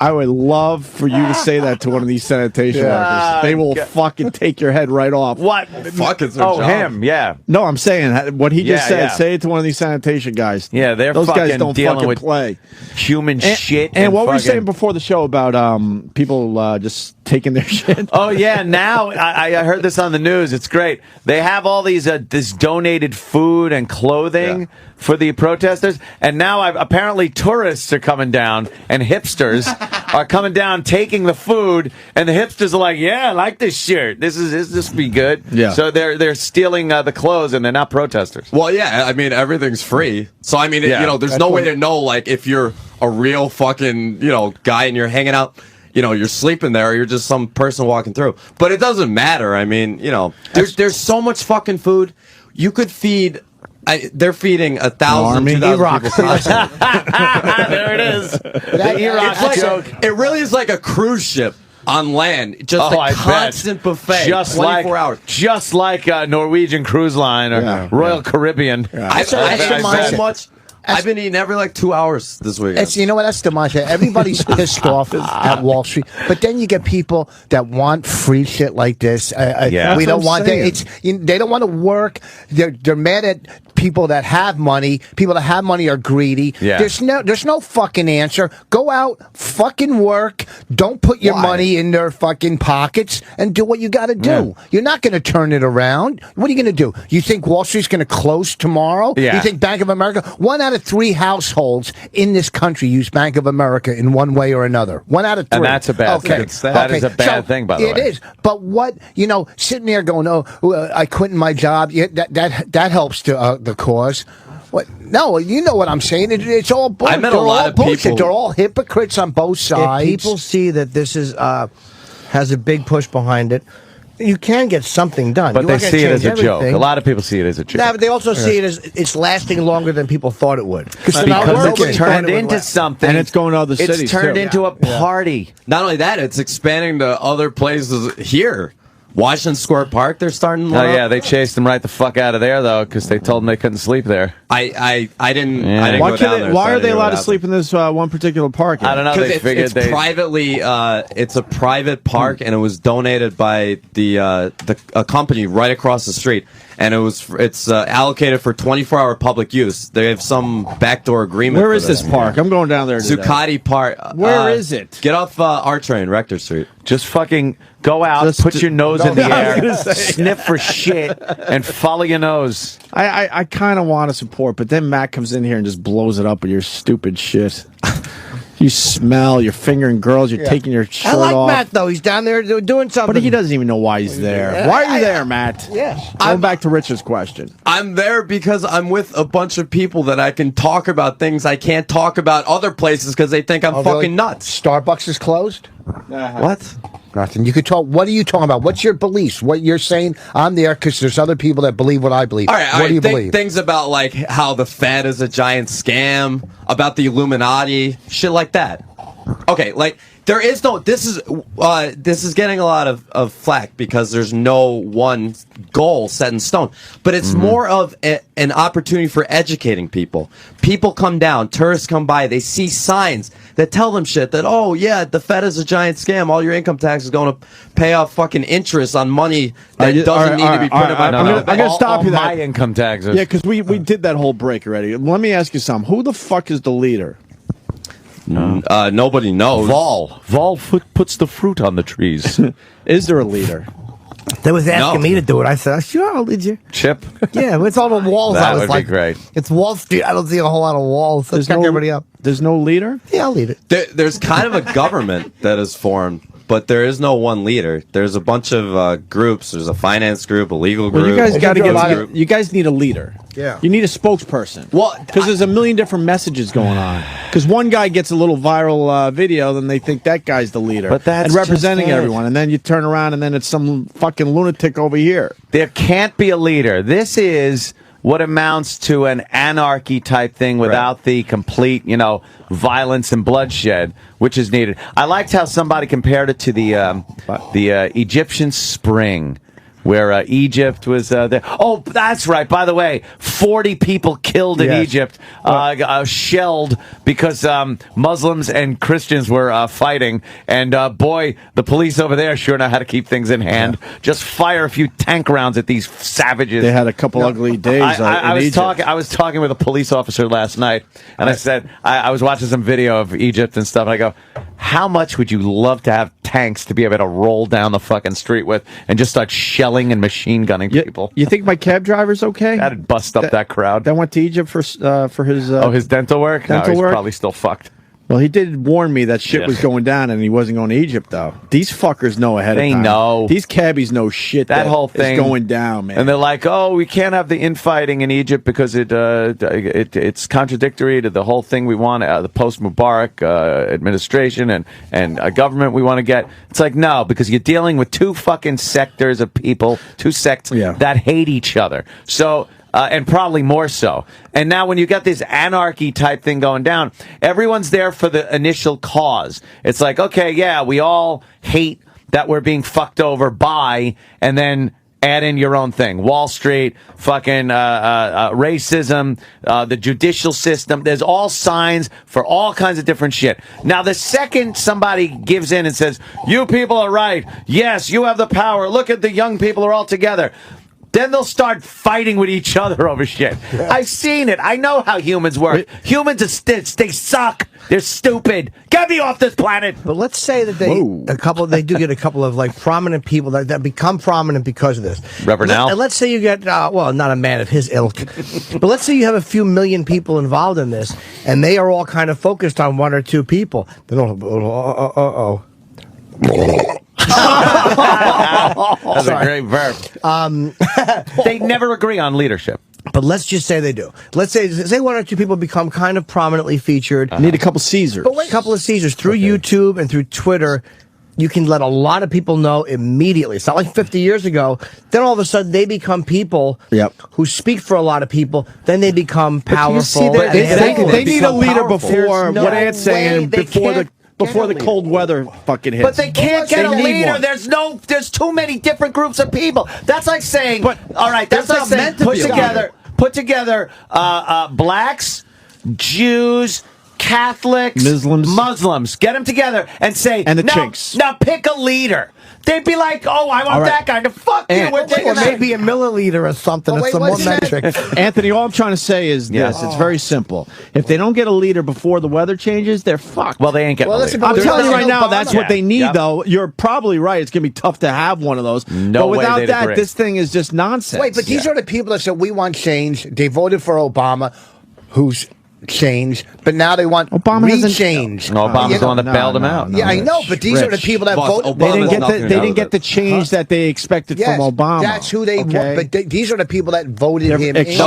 [SPEAKER 2] I would love for you to say that to one of these sanitation workers. They will fucking take your head right off.
[SPEAKER 3] What?
[SPEAKER 1] Fuck, it's their
[SPEAKER 3] Oh,
[SPEAKER 1] job.
[SPEAKER 3] him, yeah.
[SPEAKER 2] No, I'm saying what he just
[SPEAKER 3] Yeah,
[SPEAKER 2] said.
[SPEAKER 3] yeah.
[SPEAKER 2] Say it to one of these sanitation guys.
[SPEAKER 3] Yeah, they're
[SPEAKER 2] those guys
[SPEAKER 3] fucking
[SPEAKER 2] don't
[SPEAKER 3] dealing
[SPEAKER 2] fucking
[SPEAKER 3] with
[SPEAKER 2] play.
[SPEAKER 3] Human shit.
[SPEAKER 2] And what were you
[SPEAKER 3] fucking-
[SPEAKER 2] saying before the show about people just taking their shit?
[SPEAKER 3] Oh yeah, now I heard this on the news. It's great. They have all these this donated food and clothing for the protesters, and now apparently tourists are coming down and hipsters are coming down taking the food, and the hipsters are like, "Yeah, I like this shirt. This be good."
[SPEAKER 2] Yeah.
[SPEAKER 3] So they're stealing the clothes, and they're not protesters.
[SPEAKER 1] Well, yeah, I mean everything's free, so I mean,
[SPEAKER 3] Yeah.
[SPEAKER 1] there's no way to know like if you're a real fucking guy and you're hanging out. You're sleeping there, or you're just some person walking through. But it doesn't matter. I mean, there's so much fucking food. You could feed. They're feeding 1,000,
[SPEAKER 2] Army?
[SPEAKER 1] 2,000
[SPEAKER 5] Iraq.
[SPEAKER 1] people constantly.
[SPEAKER 3] There it is. The Iraq
[SPEAKER 1] It's like
[SPEAKER 3] joke.
[SPEAKER 1] it really is like a cruise ship on land. Just
[SPEAKER 3] I
[SPEAKER 1] a
[SPEAKER 3] bet.
[SPEAKER 1] constant buffet,
[SPEAKER 3] Just
[SPEAKER 1] 24
[SPEAKER 3] like,
[SPEAKER 1] hours.
[SPEAKER 3] Just like Norwegian Cruise Line or
[SPEAKER 2] Yeah.
[SPEAKER 3] Royal Caribbean.
[SPEAKER 4] That's the mindset.
[SPEAKER 1] I've been eating every like 2 hours this weekend.
[SPEAKER 4] It's, you know what? That's the mindset. Everybody's pissed off at Wall Street, but then you get people that want free shit like this.
[SPEAKER 3] Yeah.
[SPEAKER 4] We
[SPEAKER 2] That's
[SPEAKER 4] don't
[SPEAKER 2] what I'm
[SPEAKER 4] want that.
[SPEAKER 2] saying.
[SPEAKER 4] They don't want to work. They're mad at people that have money. People that have money are greedy.
[SPEAKER 3] Yeah.
[SPEAKER 4] There's no fucking answer. Go out, fucking work. Don't put your money in their fucking pockets and do what you got to do.
[SPEAKER 3] Yeah.
[SPEAKER 4] You're not going to turn it around. What are you going to do? You think Wall Street's going to close tomorrow?
[SPEAKER 3] Yeah.
[SPEAKER 4] You think Bank of America? 1 out of 3 households in this country use Bank of America in one way or another. 1 out of 3.
[SPEAKER 3] And that's a bad thing. That is a bad thing, by the way.
[SPEAKER 4] It is. But what, sitting there going, I quit my job, that helps the cause. What? No, you know what I'm saying. It's all bullshit.
[SPEAKER 1] I met a lot of people.
[SPEAKER 4] They're all hypocrites on both sides.
[SPEAKER 5] If people see that this is has a big push behind it, you can get something done.
[SPEAKER 3] But
[SPEAKER 5] You
[SPEAKER 3] they
[SPEAKER 5] aren't gonna
[SPEAKER 3] see it as a
[SPEAKER 5] change
[SPEAKER 3] joke.
[SPEAKER 5] everything.
[SPEAKER 3] A lot of people see it as a joke.
[SPEAKER 5] Yeah, but they also see it as it's lasting longer than people thought it would.
[SPEAKER 3] Because
[SPEAKER 5] nobody
[SPEAKER 3] it's
[SPEAKER 5] thought
[SPEAKER 3] turned
[SPEAKER 5] it would
[SPEAKER 3] into
[SPEAKER 5] last.
[SPEAKER 3] something.
[SPEAKER 2] And it's going to other cities,
[SPEAKER 3] It's turned
[SPEAKER 2] too.
[SPEAKER 3] into a party.
[SPEAKER 1] Not only that, it's expanding to other places here. Washington Square Park, they're starting.
[SPEAKER 3] Oh yeah, they chased them right the fuck out of there though, because they told them they couldn't sleep there.
[SPEAKER 1] I didn't.
[SPEAKER 3] Yeah.
[SPEAKER 1] I didn't
[SPEAKER 2] Why,
[SPEAKER 1] go down there.
[SPEAKER 2] why
[SPEAKER 1] so I
[SPEAKER 2] are they
[SPEAKER 1] didn't know
[SPEAKER 2] allowed
[SPEAKER 1] what
[SPEAKER 2] to sleep in this one particular park?
[SPEAKER 3] I don't know. They
[SPEAKER 1] Because
[SPEAKER 3] figured
[SPEAKER 1] it's
[SPEAKER 3] they
[SPEAKER 1] privately. It's a private park, and it was donated by a company right across the street, and it's allocated for 24-hour public use. They have some backdoor agreement.
[SPEAKER 2] Where
[SPEAKER 1] for
[SPEAKER 2] is this park? I'm going down there today.
[SPEAKER 1] Zuccotti Park.
[SPEAKER 2] Where is it?
[SPEAKER 1] Get off R Train, Rector Street.
[SPEAKER 3] just fucking go out,
[SPEAKER 2] Just
[SPEAKER 3] put your nose in the
[SPEAKER 2] I was
[SPEAKER 3] air,
[SPEAKER 2] gonna say.
[SPEAKER 3] sniff for shit, and follow your nose.
[SPEAKER 2] I kind of want to support, but then Matt comes in here and just blows it up with your stupid shit. You smell, you're fingering girls, you're taking your shirt
[SPEAKER 5] I like
[SPEAKER 2] off.
[SPEAKER 5] Matt though. He's down there doing something.
[SPEAKER 2] But he doesn't even know why he's there. Why are you there, Matt?
[SPEAKER 5] Yes.
[SPEAKER 2] Going back to Richard's question.
[SPEAKER 1] I'm there because I'm with a bunch of people that I can talk about things I can't talk about other places because they think I'm
[SPEAKER 4] Oh,
[SPEAKER 1] fucking
[SPEAKER 4] really?
[SPEAKER 1] nuts.
[SPEAKER 4] Starbucks is closed?
[SPEAKER 1] What?
[SPEAKER 4] Nothing. You could talk. What are you talking about? What's your beliefs? What you're saying? I'm there because there's other people that believe what I believe.
[SPEAKER 1] All right,
[SPEAKER 4] what do you believe?
[SPEAKER 1] Things about like how the Fed is a giant scam, about the Illuminati, shit like that. Okay, like there is no. This is getting a lot of flack because there's no one goal set in stone. But it's more of an opportunity for educating people. People come down, tourists come by, they see signs that tell them shit that, oh yeah, the Fed is a giant scam. All your income tax is going to pay off fucking interest on money that doesn't need to be printed by.
[SPEAKER 2] I'm gonna stop you there.
[SPEAKER 3] My income taxes.
[SPEAKER 2] Yeah, because we did that whole break already. Let me ask you something. Who the fuck is the leader?
[SPEAKER 1] Nobody knows.
[SPEAKER 3] Vol puts the fruit on the trees.
[SPEAKER 2] Is there a leader?
[SPEAKER 5] They was asking
[SPEAKER 1] No.
[SPEAKER 5] me to do it. I said, sure, I'll lead you.
[SPEAKER 3] Chip.
[SPEAKER 5] Yeah, it's all the walls.
[SPEAKER 3] That
[SPEAKER 5] I was
[SPEAKER 3] would be
[SPEAKER 5] like,
[SPEAKER 3] great.
[SPEAKER 5] It's Wall Street. I don't see a whole lot of walls. Let's check everybody up.
[SPEAKER 2] There's no leader?
[SPEAKER 5] Yeah, I'll lead it.
[SPEAKER 1] There's kind of a government that is formed, but there is no one leader. There's a bunch of groups. There's a finance group, a legal group.
[SPEAKER 2] Well, you guys got to
[SPEAKER 1] a
[SPEAKER 2] get.
[SPEAKER 1] group.
[SPEAKER 2] You guys need a leader.
[SPEAKER 5] Yeah.
[SPEAKER 2] You need a spokesperson.
[SPEAKER 1] Well,
[SPEAKER 2] because there's a million different messages going on. Because one guy gets a little viral video, then they think that guy's the leader.
[SPEAKER 3] But that's
[SPEAKER 2] and representing
[SPEAKER 3] just it.
[SPEAKER 2] everyone, and then you turn around and then it's some fucking lunatic over here.
[SPEAKER 3] There can't be a leader. This is what amounts to an anarchy type thing without the complete, violence and bloodshed, which is needed. I liked how somebody compared it to the Egyptian Spring, where Egypt was there. Oh, that's right. By the way, 40 people killed in
[SPEAKER 5] Yes.
[SPEAKER 3] Egypt, shelled because Muslims and Christians were fighting. And boy, the police over there sure know how to keep things in hand. Just fire a few tank rounds at these savages.
[SPEAKER 2] They had a couple ugly days
[SPEAKER 3] I
[SPEAKER 2] in
[SPEAKER 3] was
[SPEAKER 2] Egypt.
[SPEAKER 3] I was talking with a police officer last night, and I said I was watching some video of Egypt and stuff. And I go, how much would you love to have tanks to be able to roll down the fucking street with and just start shelling and machine gunning people?
[SPEAKER 2] You think my cab driver's okay?
[SPEAKER 3] That'd bust up that crowd.
[SPEAKER 2] That went to Egypt for his.
[SPEAKER 3] His dental work?
[SPEAKER 2] dental
[SPEAKER 3] No, he's
[SPEAKER 2] work?
[SPEAKER 3] probably still fucked.
[SPEAKER 2] Well, he did warn me that shit
[SPEAKER 3] Yeah.
[SPEAKER 2] was going down, and he wasn't going to Egypt though. These fuckers know ahead
[SPEAKER 3] They
[SPEAKER 2] of time.
[SPEAKER 3] know.
[SPEAKER 2] These cabbies know shit.
[SPEAKER 3] That whole thing
[SPEAKER 2] is going down, man.
[SPEAKER 3] And they're like, "Oh, we can't have the infighting in Egypt because it's contradictory to the whole thing we want, the post-Mubarak administration and a government we want to get." It's like, no, because you're dealing with two fucking sectors of people, two sects that hate each other. So. And probably more so. And now when you got this anarchy type thing going down, everyone's there for the initial cause. It's like, okay, yeah, we all hate that we're being fucked over by, and then add in your own thing. Wall Street, fucking racism, the judicial system. There's all signs for all kinds of different shit. Now, the second somebody gives in and says, you people are right. Yes, you have the power. Look at the young people are all together. Then they'll start fighting with each other over shit. I've seen it. I know how humans work. Humans they suck. They're stupid. Get me off this planet.
[SPEAKER 5] But let's say that they do get a couple of like prominent people that become prominent because of this.
[SPEAKER 3] Reverend Al?
[SPEAKER 5] Let's say you get well, not a man of his ilk, but let's say you have a few million people involved in this, and they are all kind of focused on one or two people. Then
[SPEAKER 3] That's a great verb. They never agree on leadership.
[SPEAKER 5] But let's just say they do. Let's say one or two people become kind of prominently featured.
[SPEAKER 2] Need a couple Caesars.
[SPEAKER 5] But wait, a couple of Caesars through YouTube and through Twitter. you can let a lot of people know immediately. It's not like 50 years ago. Then all of a sudden they become people who speak for a lot of people. Then they become powerful.
[SPEAKER 2] See, they need a leader before what Ant's saying, before the cold weather fucking hits.
[SPEAKER 3] But they can't get a leader. There's too many different groups of people. That's like saying, all right, that's like saying put together blacks, Jews, Catholics, Muslims, get them together and say,
[SPEAKER 2] and the chinks.
[SPEAKER 3] Now pick a leader. They'd be like, oh, I want that guy to fuck you. We're taking
[SPEAKER 5] maybe a milliliter or something. That's some more metric.
[SPEAKER 2] Anthony, all I'm trying to say is this. It's very simple. If they don't get a leader before the weather changes, they're fucked.
[SPEAKER 3] Well, they ain't getting a leader.
[SPEAKER 2] I'm telling you right now, that's what they need, though. You're probably right. It's going to be tough to have one of those. But without that, this thing is just nonsense.
[SPEAKER 4] Wait, but these are the people that said, we want change. They voted for Obama, who's change, but now they want change.
[SPEAKER 3] Obama's the one that bailed them out.
[SPEAKER 4] Yeah, I know, but these are the people that voted.
[SPEAKER 2] They didn't get the change that they expected from Obama.
[SPEAKER 4] That's who they want. But these are the people that voted him in.
[SPEAKER 1] These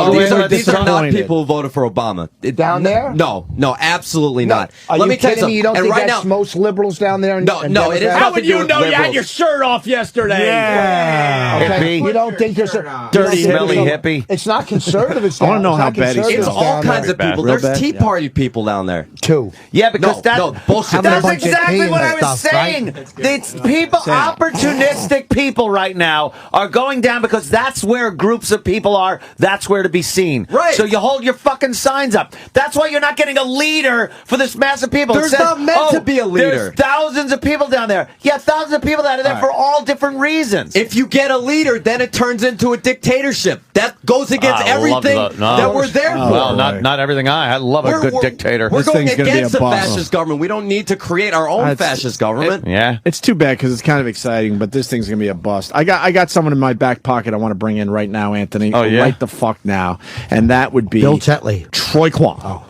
[SPEAKER 1] are not people who voted for Obama.
[SPEAKER 4] Down there?
[SPEAKER 1] No, absolutely not.
[SPEAKER 4] Let me tell you, you don't think that's most liberals down there?
[SPEAKER 1] No, it is.
[SPEAKER 2] How would you know you had your shirt off yesterday?
[SPEAKER 3] Yeah.
[SPEAKER 4] Okay. You don't think there's
[SPEAKER 3] dirty, smelly hippie?
[SPEAKER 4] It's not conservative.
[SPEAKER 2] I want to know how bad he's.
[SPEAKER 1] It's all kinds of people. There's Tea Party people down there.
[SPEAKER 4] Two.
[SPEAKER 3] Yeah, because
[SPEAKER 1] bullshit.
[SPEAKER 3] That's exactly what I was saying. Right? It's people, opportunistic people right now are going down because that's where groups of people are. That's where to be seen.
[SPEAKER 1] Right.
[SPEAKER 3] So you hold your fucking signs up. That's why you're not getting a leader for this massive people.
[SPEAKER 1] There's not meant to be a leader.
[SPEAKER 3] There's thousands of people down there. Yeah, thousands of people that are there for all different reasons.
[SPEAKER 1] If you get a leader, then it turns into a dictatorship. That goes against everything that we're there for.
[SPEAKER 3] Well, not everything. I love a good dictator.
[SPEAKER 1] We're going against the fascist government. We don't need to create our own fascist government.
[SPEAKER 2] It's too bad because it's kind of exciting, but this thing's gonna be a bust. I got someone in my back pocket I want to bring in right now, Anthony.
[SPEAKER 3] Oh yeah,
[SPEAKER 2] right the fuck now, and that would be
[SPEAKER 5] Bill Tetley,
[SPEAKER 2] Troy Kwan.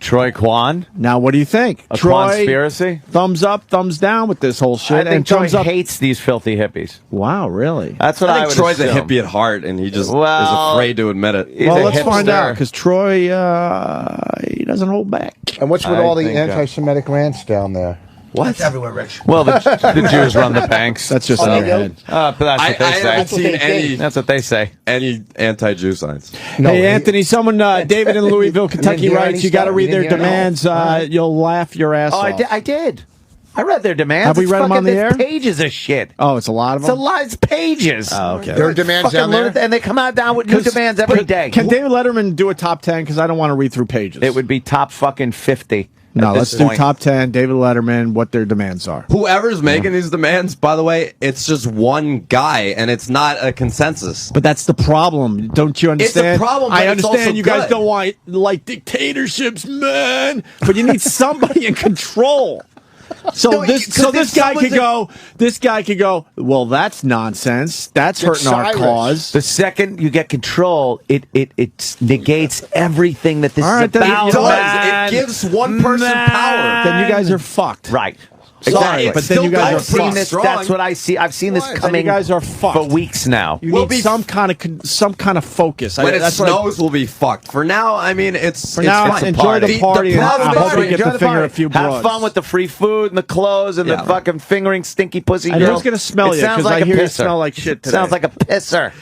[SPEAKER 3] Troy Kwan.
[SPEAKER 2] Now, what do you think?
[SPEAKER 3] A
[SPEAKER 2] Troy,
[SPEAKER 3] conspiracy?
[SPEAKER 2] Thumbs up, thumbs down with this whole shit.
[SPEAKER 3] I think
[SPEAKER 2] Troy
[SPEAKER 3] hates these filthy hippies.
[SPEAKER 2] Wow, really?
[SPEAKER 3] That's what I
[SPEAKER 1] think
[SPEAKER 3] would
[SPEAKER 1] Troy's
[SPEAKER 3] assume.
[SPEAKER 1] a hippie at heart, and he just is afraid to admit it.
[SPEAKER 2] Well, let's find out, because Troy, he doesn't hold back.
[SPEAKER 4] And what's with all the anti-Semitic rants down there?
[SPEAKER 5] What? That's everywhere, Rich.
[SPEAKER 3] Well, the Jews run the banks.
[SPEAKER 2] That's just in our head.
[SPEAKER 3] But that's what they say.
[SPEAKER 1] I haven't seen any.
[SPEAKER 3] That's what they say.
[SPEAKER 1] Any anti-Jew signs.
[SPEAKER 2] No, hey, Anthony, someone, David in Louisville, Kentucky writes, you got to read their demands. You'll laugh your ass off.
[SPEAKER 3] I did. I read their demands.
[SPEAKER 2] Have we read them on the air?
[SPEAKER 3] Pages of shit.
[SPEAKER 2] Oh, it's a lot of them?
[SPEAKER 3] It's a lot. It's pages.
[SPEAKER 2] Oh, okay.
[SPEAKER 4] There are demands down there?
[SPEAKER 3] And they come out down with new demands every day.
[SPEAKER 2] Can David Letterman do a top 10? Because I don't want to read through pages.
[SPEAKER 3] It would be top fucking 50.
[SPEAKER 2] No, let's do top 10, David Letterman, what their demands are.
[SPEAKER 1] Whoever's making these demands, by the way, it's just one guy, and it's not a consensus.
[SPEAKER 2] But that's the problem. Don't you understand?
[SPEAKER 1] It's a problem, but
[SPEAKER 2] I
[SPEAKER 1] it's
[SPEAKER 2] understand
[SPEAKER 1] also
[SPEAKER 2] you guys
[SPEAKER 1] good.
[SPEAKER 2] don't want, like, dictatorships, man. But you need somebody in control. So this guy could go, well, that's nonsense. That's hurting our cause.
[SPEAKER 3] The second you get control, it negates everything that this is
[SPEAKER 1] It
[SPEAKER 3] about.
[SPEAKER 1] does. It gives one person power.
[SPEAKER 2] Then you guys are fucked.
[SPEAKER 3] Right.
[SPEAKER 2] Sorry, but then you guys are fucked.
[SPEAKER 3] That's what I see. I've seen this coming.
[SPEAKER 2] You guys are fucked
[SPEAKER 3] for weeks now.
[SPEAKER 2] You need some kind of focus.
[SPEAKER 1] When it snows, we'll be fucked. For now, I mean, it's
[SPEAKER 2] enjoy the party. And I hope you get to finger a few broads.
[SPEAKER 3] Have fun with the free food and the clothes and the fucking fingering stinky pussy girl.
[SPEAKER 2] And who's gonna smell you? Because I hear you smell like shit today.
[SPEAKER 3] Sounds like a pisser.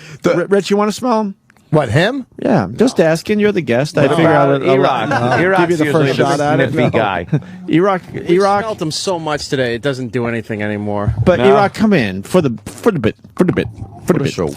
[SPEAKER 2] Rich, you want to smell him?
[SPEAKER 4] What, him?
[SPEAKER 2] Yeah, just asking. You're the guest. I figure out
[SPEAKER 3] Iraq.
[SPEAKER 2] Give you the first shot at it.
[SPEAKER 3] Guy.
[SPEAKER 2] Iraq.
[SPEAKER 7] Smelled him so much today. It doesn't do anything anymore.
[SPEAKER 2] But Iraq, come in for the show.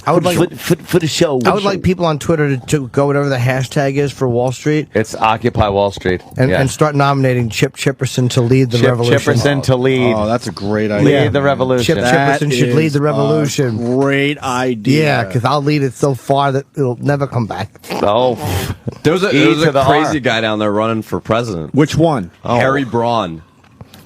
[SPEAKER 5] I would like
[SPEAKER 3] for the show.
[SPEAKER 5] I would like people on Twitter to go whatever the hashtag is for Wallstreet.
[SPEAKER 3] It's Occupy Wall Street.
[SPEAKER 5] And start nominating Chip Chipperson to lead the revolution.
[SPEAKER 3] Chipperson to lead.
[SPEAKER 2] Oh, that's a great idea.
[SPEAKER 3] Lead the revolution.
[SPEAKER 5] Chip Chipperson should lead the revolution.
[SPEAKER 2] Great idea.
[SPEAKER 5] Yeah, because I'll lead it so far that it'll never come back.
[SPEAKER 3] Oh,
[SPEAKER 1] there was a crazy guy down there running for president.
[SPEAKER 2] Which one?
[SPEAKER 1] Harry Braun.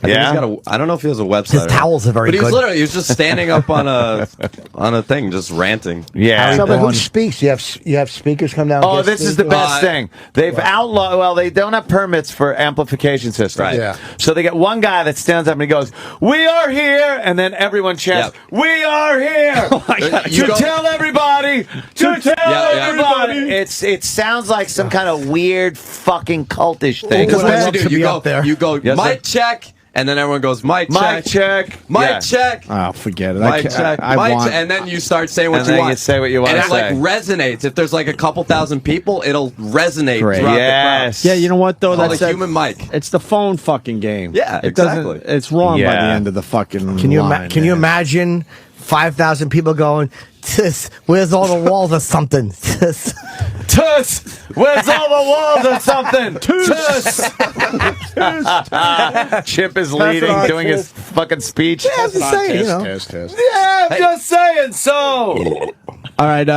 [SPEAKER 1] I don't know if he has a website.
[SPEAKER 5] His towels are very good.
[SPEAKER 1] But he was just standing up on a thing, just ranting.
[SPEAKER 3] Yeah.
[SPEAKER 4] So, but who speaks? You have speakers come down.
[SPEAKER 3] Oh, this is the best thing. They've outlawed. Well, they don't have permits for amplification systems.
[SPEAKER 1] Right.
[SPEAKER 4] Yeah.
[SPEAKER 3] So they get one guy that stands up and he goes, "We are here," and then everyone chants, "We are here!" To tell everybody. To tell everybody. It sounds like some kind of weird fucking cultish thing.
[SPEAKER 1] Because what you do, you go,
[SPEAKER 3] yes,
[SPEAKER 1] mic check. and then everyone goes, mic
[SPEAKER 3] Mic
[SPEAKER 1] check,
[SPEAKER 3] check.
[SPEAKER 1] mic
[SPEAKER 3] Yeah.
[SPEAKER 1] check.
[SPEAKER 2] Oh, forget it.
[SPEAKER 1] Mic check, mic check, and then you start saying what
[SPEAKER 3] And
[SPEAKER 1] you
[SPEAKER 3] then
[SPEAKER 1] want.
[SPEAKER 3] you say what you want
[SPEAKER 1] and
[SPEAKER 3] to
[SPEAKER 1] it like
[SPEAKER 3] say.
[SPEAKER 1] resonates. If there's like a couple thousand people, it'll resonate
[SPEAKER 2] Great.
[SPEAKER 1] throughout
[SPEAKER 3] Yes.
[SPEAKER 2] Yeah, you know what though?
[SPEAKER 1] the crowd.
[SPEAKER 2] That's
[SPEAKER 1] Called a human mic.
[SPEAKER 2] It's the phone fucking game.
[SPEAKER 1] Yeah,
[SPEAKER 2] it doesn't.
[SPEAKER 1] exactly.
[SPEAKER 2] It's wrong by the
[SPEAKER 3] Yeah.
[SPEAKER 2] end of the fucking.
[SPEAKER 5] Can you
[SPEAKER 2] line,
[SPEAKER 5] can you
[SPEAKER 2] man.
[SPEAKER 5] imagine 5,000 people going, "Tis, where's all the walls or something?" Tis.
[SPEAKER 3] Tuss! Where's all the walls or something? Tuss! Chip is leading,
[SPEAKER 2] on,
[SPEAKER 3] doing his fucking speech.
[SPEAKER 5] Yeah, I'm just saying, you know.
[SPEAKER 4] Test.
[SPEAKER 3] Yeah, I'm just saying so.
[SPEAKER 2] All right.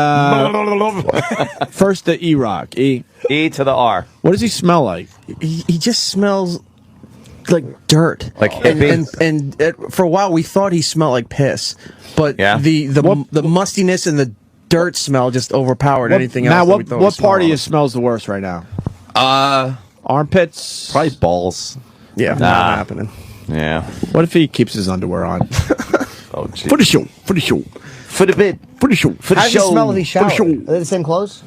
[SPEAKER 2] First to E-Rock. E.
[SPEAKER 3] E to the R.
[SPEAKER 2] What does he smell like?
[SPEAKER 7] He just smells like dirt.
[SPEAKER 3] Like
[SPEAKER 7] and,
[SPEAKER 3] hippie.
[SPEAKER 7] and for a while we thought he smelled like piss, but
[SPEAKER 3] Yeah.
[SPEAKER 7] the mustiness and the dirt smell just overpowered anything else.
[SPEAKER 2] Now,
[SPEAKER 7] that we thought
[SPEAKER 2] what
[SPEAKER 7] smelled
[SPEAKER 2] part of
[SPEAKER 7] like.
[SPEAKER 2] you smells the worst right now? Armpits.
[SPEAKER 1] Probably balls.
[SPEAKER 7] Yeah, not happening.
[SPEAKER 3] Yeah.
[SPEAKER 2] What if he keeps his underwear on?
[SPEAKER 3] Oh, gee.
[SPEAKER 2] For the show. For the show.
[SPEAKER 3] For the bit.
[SPEAKER 2] For the show.
[SPEAKER 3] For the
[SPEAKER 5] How does it
[SPEAKER 3] show.
[SPEAKER 5] smell if he
[SPEAKER 2] For the
[SPEAKER 5] showered?
[SPEAKER 2] show.
[SPEAKER 5] Are they the same clothes?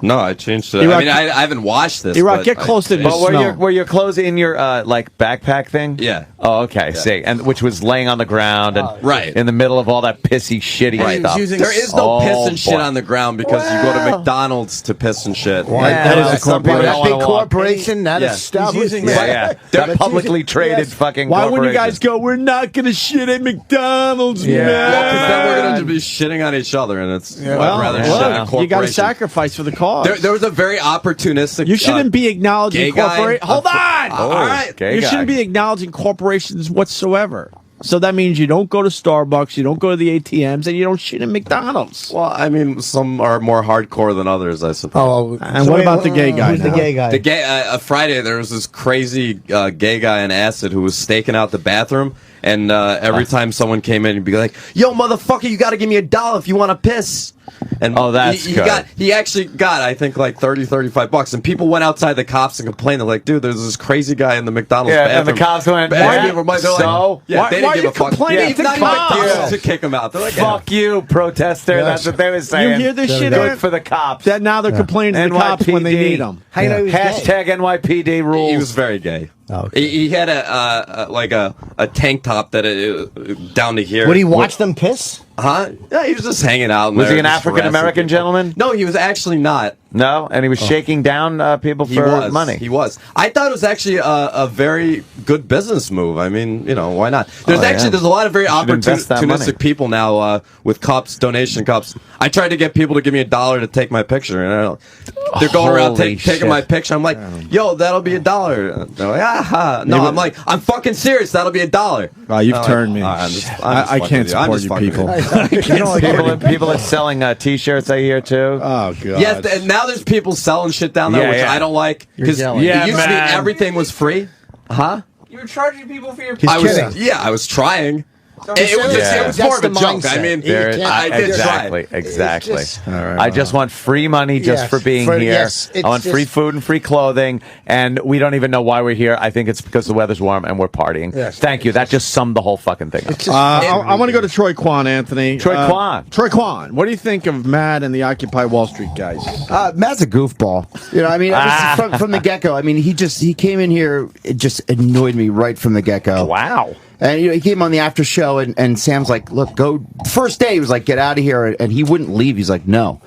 [SPEAKER 1] No, I changed it.
[SPEAKER 2] E-Rock,
[SPEAKER 1] I mean, I haven't watched this.
[SPEAKER 2] E-Rock,
[SPEAKER 1] but
[SPEAKER 2] get close to
[SPEAKER 1] I,
[SPEAKER 2] this.
[SPEAKER 3] But
[SPEAKER 2] smell.
[SPEAKER 3] were your clothes in your like backpack thing?
[SPEAKER 1] Yeah.
[SPEAKER 3] Oh, okay. See, and which was laying on the ground and
[SPEAKER 1] Right.
[SPEAKER 3] in the middle of all that pissy, shitty
[SPEAKER 7] Right.
[SPEAKER 3] stuff.
[SPEAKER 7] Using-
[SPEAKER 1] There is no
[SPEAKER 3] Oh,
[SPEAKER 1] piss and shit
[SPEAKER 3] boy.
[SPEAKER 1] on the ground because you go to McDonald's to piss and shit.
[SPEAKER 3] Yeah,
[SPEAKER 2] that is a
[SPEAKER 3] some people
[SPEAKER 2] corporation.
[SPEAKER 3] don't
[SPEAKER 4] That big
[SPEAKER 3] wanna walk.
[SPEAKER 4] corporation, that
[SPEAKER 1] Yeah.
[SPEAKER 4] establishment.
[SPEAKER 3] Yeah, yeah. That publicly traded fucking
[SPEAKER 2] Why wouldn't you
[SPEAKER 3] corporation.
[SPEAKER 2] guys go, we're not going to shit at McDonald's,
[SPEAKER 3] Yeah.
[SPEAKER 2] man?
[SPEAKER 1] Well, because then we're going to be shitting on each other, and it's I'd
[SPEAKER 2] Well,
[SPEAKER 1] rather
[SPEAKER 3] yeah.
[SPEAKER 1] shit on a
[SPEAKER 2] look,
[SPEAKER 1] corporation.
[SPEAKER 2] you got to sacrifice for the cause.
[SPEAKER 1] There was a very opportunistic.
[SPEAKER 2] You shouldn't be acknowledging
[SPEAKER 1] gay guy.
[SPEAKER 2] corporations. Hold on!
[SPEAKER 3] Oh,
[SPEAKER 2] All right.
[SPEAKER 3] gay
[SPEAKER 2] You
[SPEAKER 3] guy.
[SPEAKER 2] shouldn't be acknowledging corporations whatsoever. So that means you don't go to Starbucks, you don't go to the ATMs, and you don't shit at McDonald's.
[SPEAKER 1] Well, I mean, some are more hardcore than others, I suppose.
[SPEAKER 4] Oh,
[SPEAKER 2] And what about the gay guy?
[SPEAKER 5] Who's the
[SPEAKER 2] now?
[SPEAKER 5] gay guy?
[SPEAKER 1] The gay Friday, there was this crazy gay guy in acid who was staking out the bathroom, and every time someone came in, he'd be like, "Yo, motherfucker, you got to give me $1 if you want to piss." And
[SPEAKER 3] Oh, that's
[SPEAKER 1] he
[SPEAKER 3] good.
[SPEAKER 1] He actually got, I think, like $35, and people went outside the cops and complained. They're like, "Dude, there's this crazy guy in the McDonald's
[SPEAKER 3] Yeah,
[SPEAKER 1] bathroom."
[SPEAKER 3] and the cops went,
[SPEAKER 1] And
[SPEAKER 3] "What?
[SPEAKER 1] they were like,
[SPEAKER 3] So?
[SPEAKER 1] yeah,
[SPEAKER 2] Why-
[SPEAKER 1] they
[SPEAKER 2] why
[SPEAKER 1] didn't
[SPEAKER 2] are
[SPEAKER 1] give
[SPEAKER 2] you
[SPEAKER 1] a fuck.
[SPEAKER 2] complaining
[SPEAKER 1] Yeah,
[SPEAKER 2] to
[SPEAKER 1] not even
[SPEAKER 2] cops?
[SPEAKER 1] McDonald's to kick him out. They're like,
[SPEAKER 3] Fuck you, protester. That's what they were saying.
[SPEAKER 2] You hear this shit,
[SPEAKER 3] Do
[SPEAKER 2] Aaron?
[SPEAKER 3] it for the cops.
[SPEAKER 2] That now they're complaining to the cops when they need them.
[SPEAKER 5] How you know he was gay?
[SPEAKER 3] Hashtag NYPD rules.
[SPEAKER 1] He was very gay.
[SPEAKER 5] Oh, okay.
[SPEAKER 1] He had a tank top that down to here.
[SPEAKER 5] Would he watch them piss?
[SPEAKER 1] Huh? Yeah, he was just hanging out. in
[SPEAKER 3] Was
[SPEAKER 1] there,
[SPEAKER 3] he an
[SPEAKER 1] just
[SPEAKER 3] African American
[SPEAKER 1] harassing people.
[SPEAKER 3] gentleman?
[SPEAKER 1] No, he was actually not.
[SPEAKER 3] No, and he was shaking down people
[SPEAKER 1] He
[SPEAKER 3] for
[SPEAKER 1] was
[SPEAKER 3] money.
[SPEAKER 1] He was. I thought it was actually a very good business move. I mean, you know, why not? There's there's a lot of very
[SPEAKER 3] should invest that money.
[SPEAKER 1] opportunistic people now with cups, donation cups. I tried to get people to give me $1 to take my picture, and they're going around
[SPEAKER 3] Holy
[SPEAKER 1] taking
[SPEAKER 3] shit.
[SPEAKER 1] my picture. I'm like, yo, that'll be $1. They're like, aha. No, I'm like, I'm fucking serious. That'll be $1.
[SPEAKER 2] Oh, you've
[SPEAKER 1] I'm
[SPEAKER 2] turned
[SPEAKER 1] like,
[SPEAKER 2] me.
[SPEAKER 1] I'm just
[SPEAKER 2] I
[SPEAKER 1] fucking
[SPEAKER 2] can't
[SPEAKER 1] with I'm
[SPEAKER 2] support
[SPEAKER 1] just
[SPEAKER 2] you
[SPEAKER 1] fucking
[SPEAKER 2] people.
[SPEAKER 1] with
[SPEAKER 5] You know,
[SPEAKER 3] People are selling T-shirts, I hear, too.
[SPEAKER 2] Oh, God.
[SPEAKER 1] Yes, and now there's people selling shit down there,
[SPEAKER 3] Yeah,
[SPEAKER 1] which
[SPEAKER 3] yeah.
[SPEAKER 1] I don't like. Because
[SPEAKER 7] yelling.
[SPEAKER 1] it
[SPEAKER 3] Yeah,
[SPEAKER 1] used to be
[SPEAKER 3] man.
[SPEAKER 1] everything was free. Huh?
[SPEAKER 7] You were charging people for your.
[SPEAKER 5] He's
[SPEAKER 1] I was,
[SPEAKER 5] kidding.
[SPEAKER 1] yeah, I was trying. It was
[SPEAKER 3] Yeah.
[SPEAKER 1] more of a
[SPEAKER 4] That's the
[SPEAKER 1] joke. I
[SPEAKER 4] mindset.
[SPEAKER 1] mean,
[SPEAKER 3] There-
[SPEAKER 1] I did
[SPEAKER 3] exactly,
[SPEAKER 1] try.
[SPEAKER 3] exactly.
[SPEAKER 4] It's just-
[SPEAKER 3] I just want free money just
[SPEAKER 4] Yes,
[SPEAKER 3] for being
[SPEAKER 4] for-
[SPEAKER 3] here.
[SPEAKER 4] yes, it's
[SPEAKER 3] I want free
[SPEAKER 4] just-
[SPEAKER 3] food and free clothing, and we don't even know why we're here. I think it's because the weather's warm and we're partying.
[SPEAKER 4] Yes.
[SPEAKER 3] Thank you. That just summed the whole fucking thing up.
[SPEAKER 2] I want to go to Troy Kwan, Anthony.
[SPEAKER 3] Troy Kwan.
[SPEAKER 2] Troy Kwan. What do you think of Matt and the Occupy Wall Street guys?
[SPEAKER 8] Matt's a goofball. You know, I mean, from the get-go. I mean, he came in here, it just annoyed me right from the get-go.
[SPEAKER 3] Wow.
[SPEAKER 8] And he came on the after show, and Sam's like, "Look, go." First day, he was like, "Get out of here," and he wouldn't leave. He's like, "No."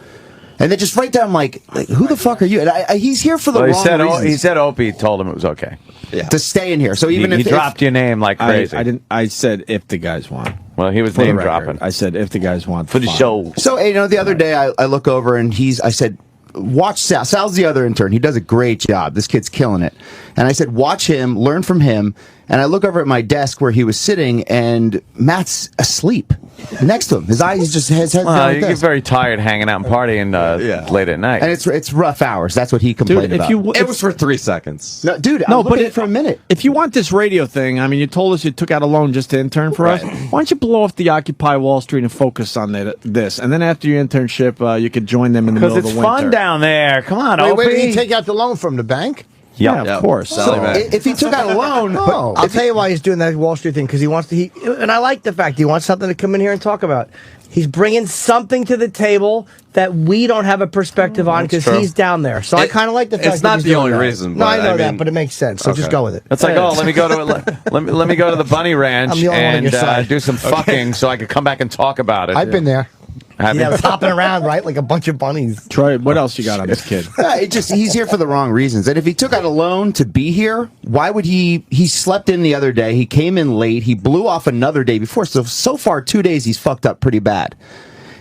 [SPEAKER 8] And then just right down, like who the fuck are you? And he's here for the
[SPEAKER 3] Well,
[SPEAKER 8] wrong reasons.
[SPEAKER 3] he said Opie told him it was okay.
[SPEAKER 1] Yeah.
[SPEAKER 8] to stay in here. So even
[SPEAKER 3] he
[SPEAKER 8] if
[SPEAKER 3] dropped your name like crazy.
[SPEAKER 2] I didn't. I said if the guys want.
[SPEAKER 3] Well, he was
[SPEAKER 2] For the
[SPEAKER 3] name
[SPEAKER 2] record,
[SPEAKER 3] dropping
[SPEAKER 2] I said if the guys want
[SPEAKER 3] for the
[SPEAKER 2] fine.
[SPEAKER 3] show.
[SPEAKER 8] So, you know, the other day I look over and I said, watch Sal. Sal's the other intern. He does a great job. This kid's killing it. And I said, watch him, learn from him. And I look over at my desk where he was sitting, and Matt's asleep next to him. His eyes just his head's down
[SPEAKER 3] Well,
[SPEAKER 8] like
[SPEAKER 3] you get
[SPEAKER 8] this.
[SPEAKER 3] very tired hanging out and partying late at night.
[SPEAKER 8] And it's rough hours. That's what he complained
[SPEAKER 2] Dude, if
[SPEAKER 8] about.
[SPEAKER 2] you
[SPEAKER 1] It was for 3 seconds.
[SPEAKER 8] No, dude,
[SPEAKER 2] No,
[SPEAKER 8] I was
[SPEAKER 2] but
[SPEAKER 8] looking at
[SPEAKER 2] it-
[SPEAKER 8] it for a minute.
[SPEAKER 2] If you want this radio thing, I mean, you told us you took out a loan just to intern for us. Why don't you blow off the Occupy Wall Street and focus on this? And then after your internship, you could join them in the
[SPEAKER 3] Because
[SPEAKER 2] middle
[SPEAKER 3] it's
[SPEAKER 2] of the winter.
[SPEAKER 3] fun down there. Come on,
[SPEAKER 4] Wait,
[SPEAKER 3] Opie.
[SPEAKER 4] where did he take out the loan from? The bank?
[SPEAKER 2] Yeah, of course.
[SPEAKER 1] Sally Mae.
[SPEAKER 8] If he took out a loan,
[SPEAKER 5] I'll tell you why he's doing that Wall Street thing, because he wants to. And I like the fact he wants something to come in here and talk about. He's bringing something to the table that we don't have a perspective on because he's down there. So I kind of like the fact.
[SPEAKER 1] It's
[SPEAKER 5] that
[SPEAKER 1] not
[SPEAKER 5] he's
[SPEAKER 1] the
[SPEAKER 5] doing
[SPEAKER 1] only
[SPEAKER 5] that.
[SPEAKER 1] reason.
[SPEAKER 5] No,
[SPEAKER 1] But
[SPEAKER 5] I know
[SPEAKER 1] mean,
[SPEAKER 5] that, but it makes sense. So just go with it.
[SPEAKER 3] It's like, oh, let me go to let me go to the bunny ranch
[SPEAKER 5] I'm the only one on
[SPEAKER 3] and
[SPEAKER 5] your side.
[SPEAKER 3] do some fucking so I could come back and talk about it.
[SPEAKER 4] I've been there.
[SPEAKER 3] Have you?
[SPEAKER 5] Yeah, it's hopping around, right, like a bunch of bunnies.
[SPEAKER 2] Troy, what else you got on this kid?
[SPEAKER 8] he's here for the wrong reasons. And if he took out a loan to be here, why would he slept in the other day, he came in late, he blew off another day before. So far 2 days he's fucked up pretty bad.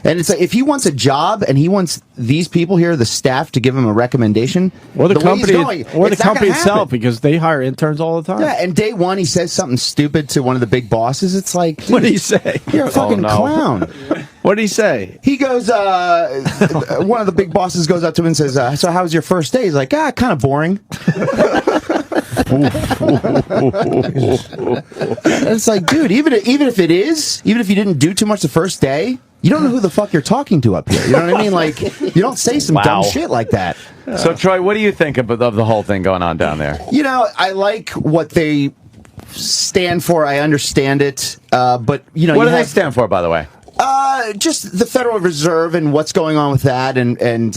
[SPEAKER 8] And it's like, if he wants a job and he wants these people here, the staff, to give him a recommendation,
[SPEAKER 2] Or the company, or the
[SPEAKER 8] it's not
[SPEAKER 2] company
[SPEAKER 8] gonna
[SPEAKER 2] itself,
[SPEAKER 8] happen.
[SPEAKER 2] because they hire interns all the time.
[SPEAKER 8] Yeah, and day one he says something stupid to one of the big bosses. It's like, dude,
[SPEAKER 2] What did he say?
[SPEAKER 8] you're a fucking
[SPEAKER 3] no.
[SPEAKER 8] clown.
[SPEAKER 2] What did he say?
[SPEAKER 8] He goes, one of the big bosses goes up to him and says, so how was your first day? He's like, kind of boring. And it's like, dude, even if it is, even if you didn't do too much the first day, you don't know who the fuck you're talking to up here. You know what I mean? Like, you don't say some dumb shit like that.
[SPEAKER 3] So, Troy, what do you think of the whole thing going on down there?
[SPEAKER 8] You know, I like what they stand for. I understand it. But, you know,
[SPEAKER 3] What do they stand for, by the way?
[SPEAKER 8] Just the Federal Reserve and what's going on with that, and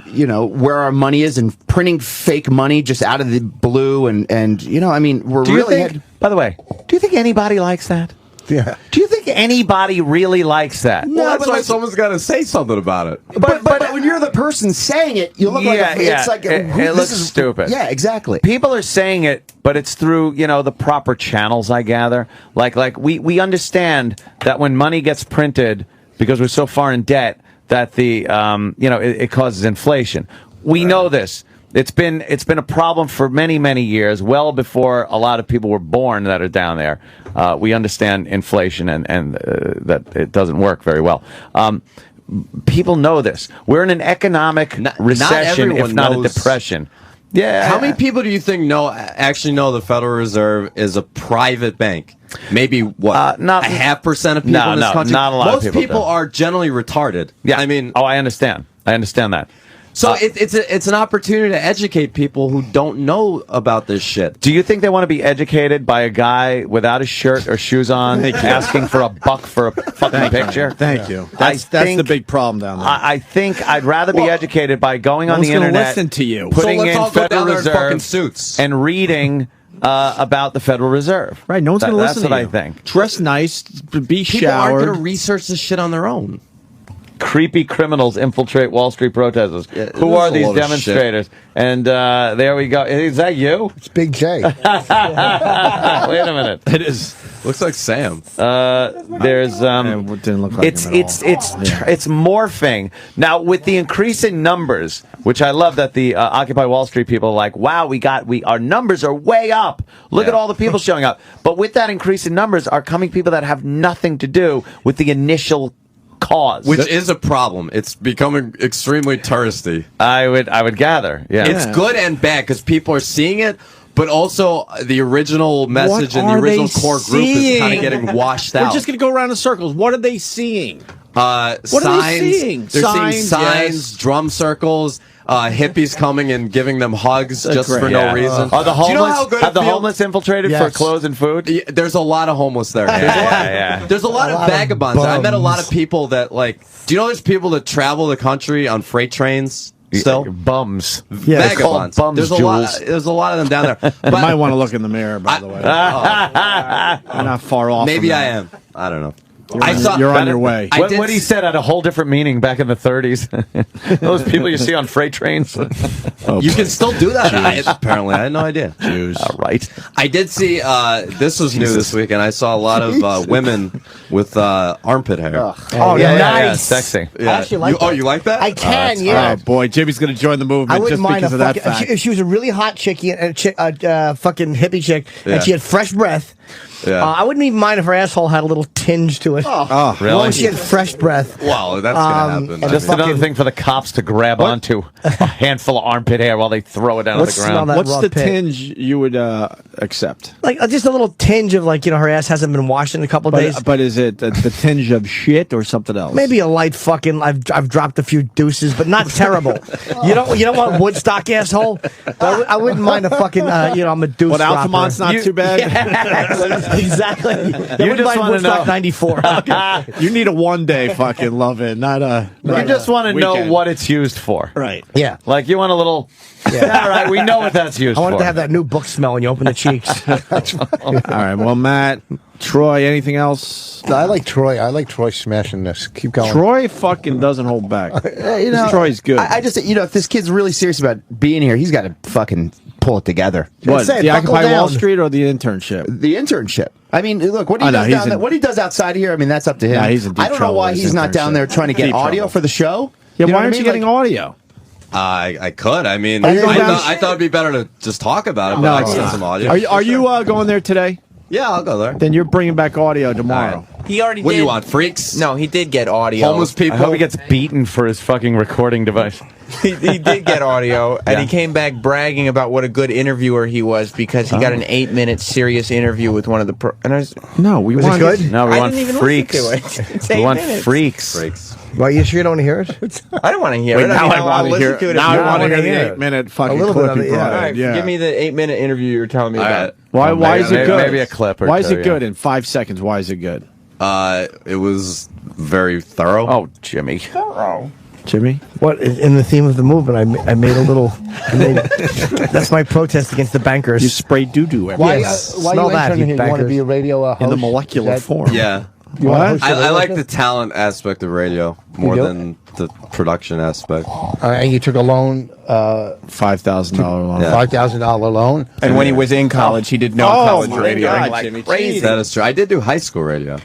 [SPEAKER 8] you know, where our money is, and printing fake money just out of the blue, and you know, I mean, we're
[SPEAKER 3] Do you
[SPEAKER 8] really
[SPEAKER 3] think, by the way, do you think anybody likes that?
[SPEAKER 4] Yeah.
[SPEAKER 3] Do you think anybody really likes that?
[SPEAKER 1] Well, that's
[SPEAKER 8] but
[SPEAKER 1] why
[SPEAKER 8] like-
[SPEAKER 1] someone's got to say something about it.
[SPEAKER 8] but when you're the person saying it, you look it's like
[SPEAKER 3] it
[SPEAKER 8] this
[SPEAKER 3] looks
[SPEAKER 8] is-
[SPEAKER 3] stupid.
[SPEAKER 8] Yeah, exactly.
[SPEAKER 3] People are saying it, but it's through, you know, the proper channels, I gather. Like we understand that when money gets printed, because we're so far in debt, that the you know, it causes inflation. We know this. It's been a problem for many years, well before a lot of people were born that are down there. We understand inflation and that it doesn't work very well. People know this. We're in an economic recession, if
[SPEAKER 1] everyone
[SPEAKER 3] not a
[SPEAKER 1] knows.
[SPEAKER 3] depression. Yeah.
[SPEAKER 1] How many people do you think actually know the Federal Reserve is a private bank? Maybe what?
[SPEAKER 3] Not
[SPEAKER 1] a 0.5% of people in this country.
[SPEAKER 3] not a lot of
[SPEAKER 1] Most
[SPEAKER 3] people do.
[SPEAKER 1] are generally retarded.
[SPEAKER 3] Yeah.
[SPEAKER 1] I mean,
[SPEAKER 3] I understand. I understand that.
[SPEAKER 1] so it's an opportunity to educate people who don't know about this shit.
[SPEAKER 3] Do you think they want to be educated by a guy without a shirt or shoes on, asking for $1 for a fucking picture?
[SPEAKER 2] Thank you.
[SPEAKER 3] I
[SPEAKER 2] That's
[SPEAKER 3] think-
[SPEAKER 2] the big problem down there.
[SPEAKER 3] I think I'd rather be educated by going
[SPEAKER 2] No
[SPEAKER 3] on
[SPEAKER 2] one's
[SPEAKER 3] the
[SPEAKER 2] gonna
[SPEAKER 3] internet,
[SPEAKER 2] listen to you.
[SPEAKER 3] putting
[SPEAKER 1] So let's
[SPEAKER 3] in
[SPEAKER 1] all go
[SPEAKER 3] Federal
[SPEAKER 1] down there in fucking
[SPEAKER 3] Reserve
[SPEAKER 1] suits.
[SPEAKER 3] and reading about the Federal Reserve.
[SPEAKER 2] Right, no one's going to listen to you.
[SPEAKER 3] That's what I think.
[SPEAKER 2] Dress nice, be
[SPEAKER 1] People aren't
[SPEAKER 2] showered.
[SPEAKER 1] going to research this shit on their own.
[SPEAKER 3] Creepy criminals infiltrate Wall Street protesters.
[SPEAKER 1] Yeah,
[SPEAKER 3] Who
[SPEAKER 1] this
[SPEAKER 3] are
[SPEAKER 1] is a
[SPEAKER 3] these
[SPEAKER 1] load of
[SPEAKER 3] demonstrators? And there we go. Is that you?
[SPEAKER 4] It's Big J.
[SPEAKER 3] Wait a minute.
[SPEAKER 1] It is. Looks like Sam.
[SPEAKER 3] There's
[SPEAKER 2] It didn't look like
[SPEAKER 3] it's
[SPEAKER 2] him at
[SPEAKER 3] it's
[SPEAKER 2] all.
[SPEAKER 3] it's morphing now with the increasing numbers, which I love that the Occupy Wall Street people are like, wow, our numbers are way up. Look at all the people showing up. But with that increase in numbers are coming people that have nothing to do with the initial cause,
[SPEAKER 1] Which is a problem. It's becoming extremely touristy.
[SPEAKER 3] I would gather. Yeah,
[SPEAKER 1] It's good and bad because people are seeing it, but also the original message and the
[SPEAKER 2] are
[SPEAKER 1] original
[SPEAKER 2] they
[SPEAKER 1] core group is kind
[SPEAKER 2] seeing?
[SPEAKER 1] of getting washed
[SPEAKER 2] We're
[SPEAKER 1] out.
[SPEAKER 2] just going to go around in circles. What are they seeing?
[SPEAKER 1] Signs.
[SPEAKER 2] What are they seeing?
[SPEAKER 1] They're seeing
[SPEAKER 2] Signs,
[SPEAKER 1] signs,
[SPEAKER 2] yes.
[SPEAKER 1] drum circles, hippies coming and giving them hugs just
[SPEAKER 2] great.
[SPEAKER 1] for
[SPEAKER 3] Yeah.
[SPEAKER 1] no reason.
[SPEAKER 3] Are the
[SPEAKER 1] Do you know
[SPEAKER 3] homeless
[SPEAKER 1] how good
[SPEAKER 3] have
[SPEAKER 1] it
[SPEAKER 3] the
[SPEAKER 1] feels?
[SPEAKER 3] homeless infiltrated
[SPEAKER 4] Yes.
[SPEAKER 3] for clothes and food?
[SPEAKER 1] Yeah, there's a lot of homeless there.
[SPEAKER 3] Yeah.
[SPEAKER 1] There's a lot of vagabonds. I met a lot of people that like. Do you know there's people that travel the country on freight trains still?
[SPEAKER 3] Bums.
[SPEAKER 2] Yeah,
[SPEAKER 1] Vagabonds.
[SPEAKER 3] bums,
[SPEAKER 1] There's a lot. There's a lot of them down there.
[SPEAKER 2] You might
[SPEAKER 1] But
[SPEAKER 2] want to look in the mirror, by the way. You're not far off.
[SPEAKER 1] maybe
[SPEAKER 2] from
[SPEAKER 1] I
[SPEAKER 2] that.
[SPEAKER 1] am. I don't know.
[SPEAKER 2] You're on your way.
[SPEAKER 1] I did
[SPEAKER 3] What he said had a whole different meaning back in the 30s. Those people you see on freight trains.
[SPEAKER 1] You can still do that. Apparently, I had no idea.
[SPEAKER 3] All right.
[SPEAKER 1] I did see. This was new this week, and I saw a lot of women with armpit hair.
[SPEAKER 5] Oh,
[SPEAKER 3] Yeah,
[SPEAKER 5] nice.
[SPEAKER 3] sexy.
[SPEAKER 5] I actually like that.
[SPEAKER 1] Oh, you like that?
[SPEAKER 5] I can, yeah.
[SPEAKER 2] Oh boy, Jimmy's going to join the
[SPEAKER 5] I
[SPEAKER 2] movement
[SPEAKER 5] wouldn't
[SPEAKER 2] just
[SPEAKER 5] mind
[SPEAKER 2] because
[SPEAKER 5] a
[SPEAKER 2] of that
[SPEAKER 5] fucking,
[SPEAKER 2] fact.
[SPEAKER 5] if she was a really hot chickie, fucking hippie chick,
[SPEAKER 1] Yeah.
[SPEAKER 5] and she had fresh breath.
[SPEAKER 1] Yeah.
[SPEAKER 5] I wouldn't even mind if her asshole had a little tinge to it.
[SPEAKER 2] Oh,
[SPEAKER 3] really?
[SPEAKER 5] As long as she had fresh breath.
[SPEAKER 1] Wow, that's gonna happen.
[SPEAKER 5] and
[SPEAKER 1] I
[SPEAKER 3] Just
[SPEAKER 1] mean,
[SPEAKER 3] another thing for the cops to grab onto. A handful of armpit armpit hair while they throw it down on the ground.
[SPEAKER 5] that
[SPEAKER 2] What's
[SPEAKER 5] raw
[SPEAKER 2] the
[SPEAKER 5] pit.
[SPEAKER 2] tinge you would accept?
[SPEAKER 5] Like just a little tinge of like her ass hasn't been washed in a couple days.
[SPEAKER 2] But is it the tinge of shit or something else?
[SPEAKER 5] Maybe a light fucking. I've dropped a few deuces, but not terrible. You don't want Woodstock, asshole. But I wouldn't mind a fucking. I'm a deuce.
[SPEAKER 2] What, Altamont's not too bad?
[SPEAKER 5] Yeah, exactly. I wouldn't
[SPEAKER 3] just
[SPEAKER 5] mind
[SPEAKER 3] wanna
[SPEAKER 5] Woodstock
[SPEAKER 3] know.
[SPEAKER 5] '94.
[SPEAKER 2] You need a one-day fucking love-in, not a.
[SPEAKER 3] You just want to know
[SPEAKER 2] weekend.
[SPEAKER 3] what it's used for.
[SPEAKER 2] Right.
[SPEAKER 5] Yeah.
[SPEAKER 3] Like you want a little. Yeah. All right, we know what that's used
[SPEAKER 5] I wanted
[SPEAKER 3] for.
[SPEAKER 5] to have that new book smell when you open the cheeks.
[SPEAKER 2] All right. Well, Matt, Troy, anything else?
[SPEAKER 4] I like Troy. I like Troy smashing this. Keep going.
[SPEAKER 2] Troy fucking doesn't hold back. Troy's good.
[SPEAKER 8] I just, if this kid's really serious about being here, he's got to fucking pull it together.
[SPEAKER 2] What,
[SPEAKER 5] Say,
[SPEAKER 2] the
[SPEAKER 5] buckle
[SPEAKER 2] Occupy Wall
[SPEAKER 5] down.
[SPEAKER 2] Street or the internship?
[SPEAKER 8] The internship. I mean, look, what he
[SPEAKER 2] I know,
[SPEAKER 8] does
[SPEAKER 2] he's in-
[SPEAKER 8] what he does outside of here, I mean, that's up to him.
[SPEAKER 2] Nah, he's in deep
[SPEAKER 8] I don't know
[SPEAKER 2] trouble
[SPEAKER 8] why
[SPEAKER 2] with his
[SPEAKER 8] he's not down
[SPEAKER 2] internship.
[SPEAKER 8] there trying to get
[SPEAKER 2] Deep
[SPEAKER 8] audio
[SPEAKER 2] trouble.
[SPEAKER 8] for the show.
[SPEAKER 2] Yeah,
[SPEAKER 8] You know
[SPEAKER 2] why
[SPEAKER 8] what I
[SPEAKER 2] aren't
[SPEAKER 8] mean?
[SPEAKER 2] you getting audio?
[SPEAKER 1] I could. I mean,
[SPEAKER 2] Are you going down-
[SPEAKER 1] I thought it'd be better to just talk about it, but
[SPEAKER 2] No.
[SPEAKER 1] I can send some audio.
[SPEAKER 2] Are you going there today?
[SPEAKER 1] Yeah, I'll go there.
[SPEAKER 2] Then you're bringing back audio tomorrow.
[SPEAKER 9] He already
[SPEAKER 1] What
[SPEAKER 9] did.
[SPEAKER 1] do you want, freaks?
[SPEAKER 9] No, he did get audio.
[SPEAKER 1] Homeless
[SPEAKER 3] I
[SPEAKER 1] people.
[SPEAKER 3] hope he gets beaten for his fucking recording device.
[SPEAKER 9] He did get audio, and he came back bragging about what a good interviewer he was because he got an 8-minute serious interview with one of the. And I was,
[SPEAKER 2] No, we want
[SPEAKER 5] good?
[SPEAKER 3] No, we
[SPEAKER 9] I
[SPEAKER 3] want
[SPEAKER 9] didn't even
[SPEAKER 3] freaks.
[SPEAKER 9] listen to it. It's
[SPEAKER 3] We
[SPEAKER 9] 8
[SPEAKER 3] want
[SPEAKER 9] minutes.
[SPEAKER 3] freaks.
[SPEAKER 1] Freaks.
[SPEAKER 5] Well, you sure you don't want to hear it?
[SPEAKER 9] I don't want to hear
[SPEAKER 2] Wait,
[SPEAKER 9] it.
[SPEAKER 2] now I
[SPEAKER 9] I'll
[SPEAKER 2] want to
[SPEAKER 9] listen
[SPEAKER 2] hear.
[SPEAKER 9] to it.
[SPEAKER 2] Now
[SPEAKER 9] if
[SPEAKER 2] I
[SPEAKER 9] you
[SPEAKER 2] want to hear
[SPEAKER 9] want.
[SPEAKER 2] the 8-minute fucking
[SPEAKER 5] little bit
[SPEAKER 2] clip
[SPEAKER 5] of
[SPEAKER 2] you
[SPEAKER 5] it, yeah.
[SPEAKER 2] brought
[SPEAKER 9] All
[SPEAKER 2] in.
[SPEAKER 9] right,
[SPEAKER 2] Yeah.
[SPEAKER 9] give me the 8-minute interview you were telling me
[SPEAKER 1] All
[SPEAKER 9] about.
[SPEAKER 1] right.
[SPEAKER 2] Why? Why is it
[SPEAKER 3] maybe-
[SPEAKER 2] good?
[SPEAKER 3] maybe a clip or
[SPEAKER 2] Why is
[SPEAKER 3] two,
[SPEAKER 2] it
[SPEAKER 3] yeah.
[SPEAKER 2] good in 5 seconds? Why is it good?
[SPEAKER 1] It was very thorough.
[SPEAKER 3] Oh, Jimmy.
[SPEAKER 2] Jimmy?
[SPEAKER 5] What in the theme of the movement? I made a little. That's my protest against the bankers.
[SPEAKER 2] You spray doo-doo everywhere.
[SPEAKER 4] Why,
[SPEAKER 5] Yes.
[SPEAKER 4] why
[SPEAKER 5] Smell
[SPEAKER 4] you
[SPEAKER 5] that,
[SPEAKER 4] interning
[SPEAKER 5] you
[SPEAKER 4] here? You want to
[SPEAKER 5] bankers.
[SPEAKER 4] be a radio host?
[SPEAKER 2] in the molecular
[SPEAKER 4] Is that-
[SPEAKER 2] form.
[SPEAKER 1] Yeah.
[SPEAKER 4] You wanna
[SPEAKER 2] What?
[SPEAKER 4] host a
[SPEAKER 1] I
[SPEAKER 4] radio
[SPEAKER 1] like
[SPEAKER 4] show?
[SPEAKER 1] the talent aspect of radio more
[SPEAKER 4] do?
[SPEAKER 1] than the production aspect.
[SPEAKER 4] And you took a loan,
[SPEAKER 2] $5,000 loan.
[SPEAKER 1] Yeah.
[SPEAKER 4] $5,000 loan.
[SPEAKER 9] And when he was in college, he did no
[SPEAKER 2] Oh,
[SPEAKER 9] college
[SPEAKER 2] my
[SPEAKER 9] radio.
[SPEAKER 2] God,
[SPEAKER 9] Like
[SPEAKER 2] Jimmy,
[SPEAKER 9] crazy.
[SPEAKER 1] That is true. I did do high school radio.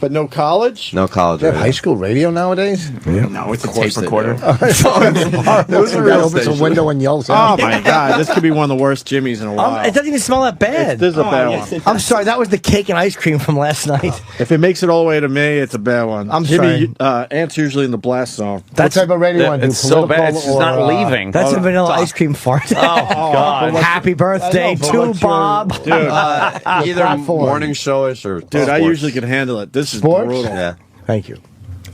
[SPEAKER 2] But no college?
[SPEAKER 1] No college
[SPEAKER 4] They have
[SPEAKER 1] radio.
[SPEAKER 4] high school radio nowadays?
[SPEAKER 9] No, it's a tape recorder.
[SPEAKER 4] Those
[SPEAKER 1] a real
[SPEAKER 4] opens a
[SPEAKER 1] station.
[SPEAKER 4] window and yells
[SPEAKER 2] Oh
[SPEAKER 4] out.
[SPEAKER 2] my God, this could be one of the worst Jimmys in a while.
[SPEAKER 5] It doesn't even smell that bad.
[SPEAKER 2] This is a bad one.
[SPEAKER 5] I'm sorry, that was the cake and ice cream from last night.
[SPEAKER 2] If it makes it all the way to me, it's a bad one.
[SPEAKER 5] I'm
[SPEAKER 2] Jimmy, Ant's usually in the blast zone.
[SPEAKER 4] What type of radio you want to do?
[SPEAKER 3] It's so bad.
[SPEAKER 4] Political
[SPEAKER 3] It's just
[SPEAKER 4] or,
[SPEAKER 3] not leaving.
[SPEAKER 5] That's a vanilla ice cream fart.
[SPEAKER 3] Oh, God.
[SPEAKER 5] Happy birthday
[SPEAKER 4] I know, but
[SPEAKER 5] to
[SPEAKER 4] what's your-
[SPEAKER 5] Bob.
[SPEAKER 2] Dude,
[SPEAKER 1] Either
[SPEAKER 4] platform.
[SPEAKER 1] morning showish or
[SPEAKER 2] dude, I
[SPEAKER 1] sports.
[SPEAKER 2] usually can handle it. This is
[SPEAKER 4] Sports?
[SPEAKER 2] brutal.
[SPEAKER 1] Yeah.
[SPEAKER 5] Thank you.